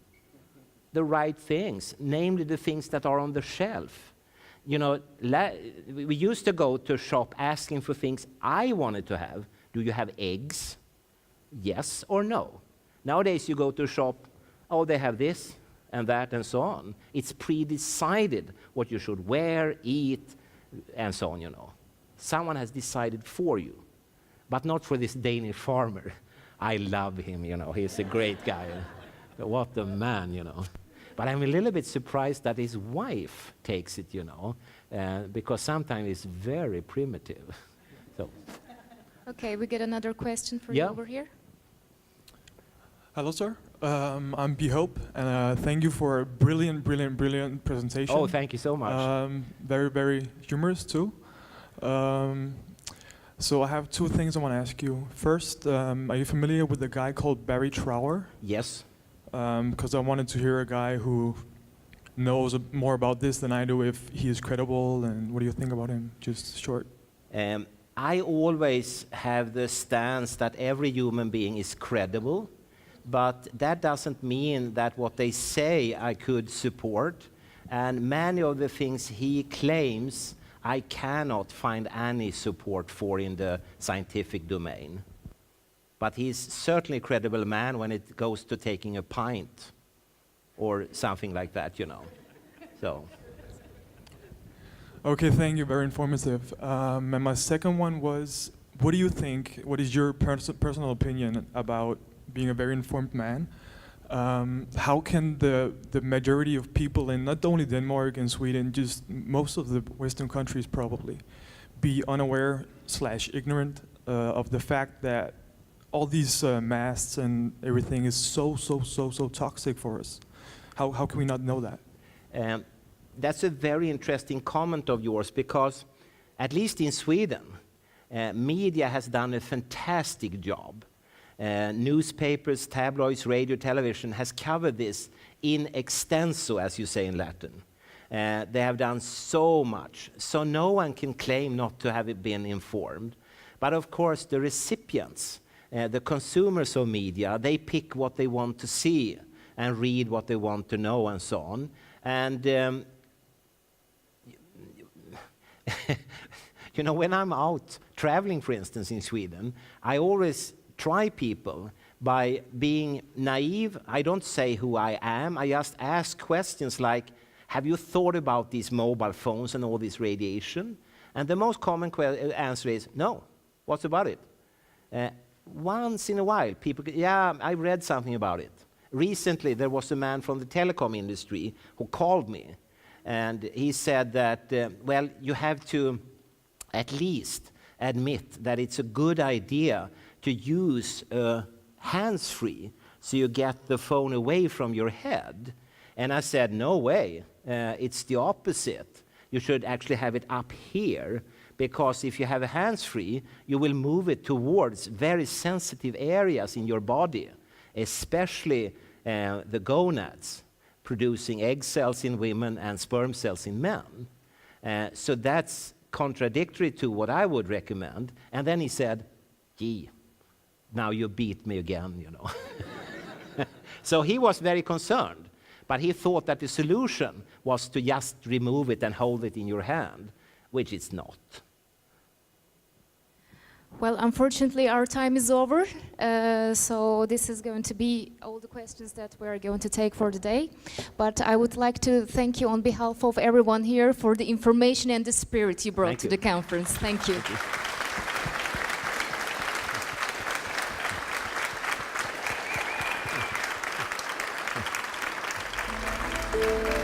the right things, namely the things that are on the shelf. You know, we used to go to a shop asking for things I wanted to have. Do you have eggs? Yes or no? Nowadays you go to a shop, oh, they have this and that and so on. It's pre-decided what you should wear, eat, and so on, you know. Someone has decided for you, but not for this Danish farmer. I love him, you know, he's a great guy. What a man, you know. But I'm a little bit surprised that his wife takes it, you know, because sometimes it's very primitive. So. Okay, we get another question for you over here. Hello, sir. I'm B. Hope, and thank you for a brilliant presentation. Oh, thank you so much. Very, very humorous, too. So I have two things I want to ask you. First, are you familiar with a guy called Barry Trower? Yes. Because I wanted to hear a guy who knows more about this than I do, if he is credible, and what do you think about him? Just short. I always have the stance that every human being is credible, but that doesn't mean that what they say I could support. And many of the things he claims, I cannot find any support for in the scientific domain. But he's certainly a credible man when it goes to taking a pint or something like that, you know. So. Okay, thank you. Very informative. And my second one was, what do you think? What is your personal opinion about being a very informed man? How can the majority of people in not only Denmark and Sweden, just most of the Western countries probably, be unaware / ignorant of the fact that all these masks and everything is so toxic for us? How can we not know that? That's a very interesting comment of yours, because at least in Sweden, media has done a fantastic job. Newspapers, tabloids, radio, television has covered this in extenso, as you say in Latin. They have done so much, so no one can claim not to have been informed. But of course, the recipients, the consumers of media, they pick what they want to see and read what they want to know and so on. And you know, when I'm out traveling, for instance, in Sweden, I always try people by being naive. I don't say who I am. I just ask questions like, have you thought about these mobile phones and all this radiation? And the most common answer is, no. What's about it? Once in a while, people, yeah, I read something about it. Recently, there was a man from the telecom industry who called me, and he said that, well, you have to at least admit that it's a good idea to use hands-free so you get the phone away from your head. And I said, no way, it's the opposite. You should actually have it up here, because if you have a hands-free, you will move it towards very sensitive areas in your body, especially the gonads, producing egg cells in women and sperm cells in men. So that's contradictory to what I would recommend. And then he said, gee, now you beat me again, you know. So he was very concerned, but he thought that the solution was to just remove it and hold it in your hand, which it's not. Well, unfortunately, our time is over. So this is going to be all the questions that we're going to take for today. But I would like to thank you on behalf of everyone here for the information and the spirit you brought to the conference. Thank you. Thank you.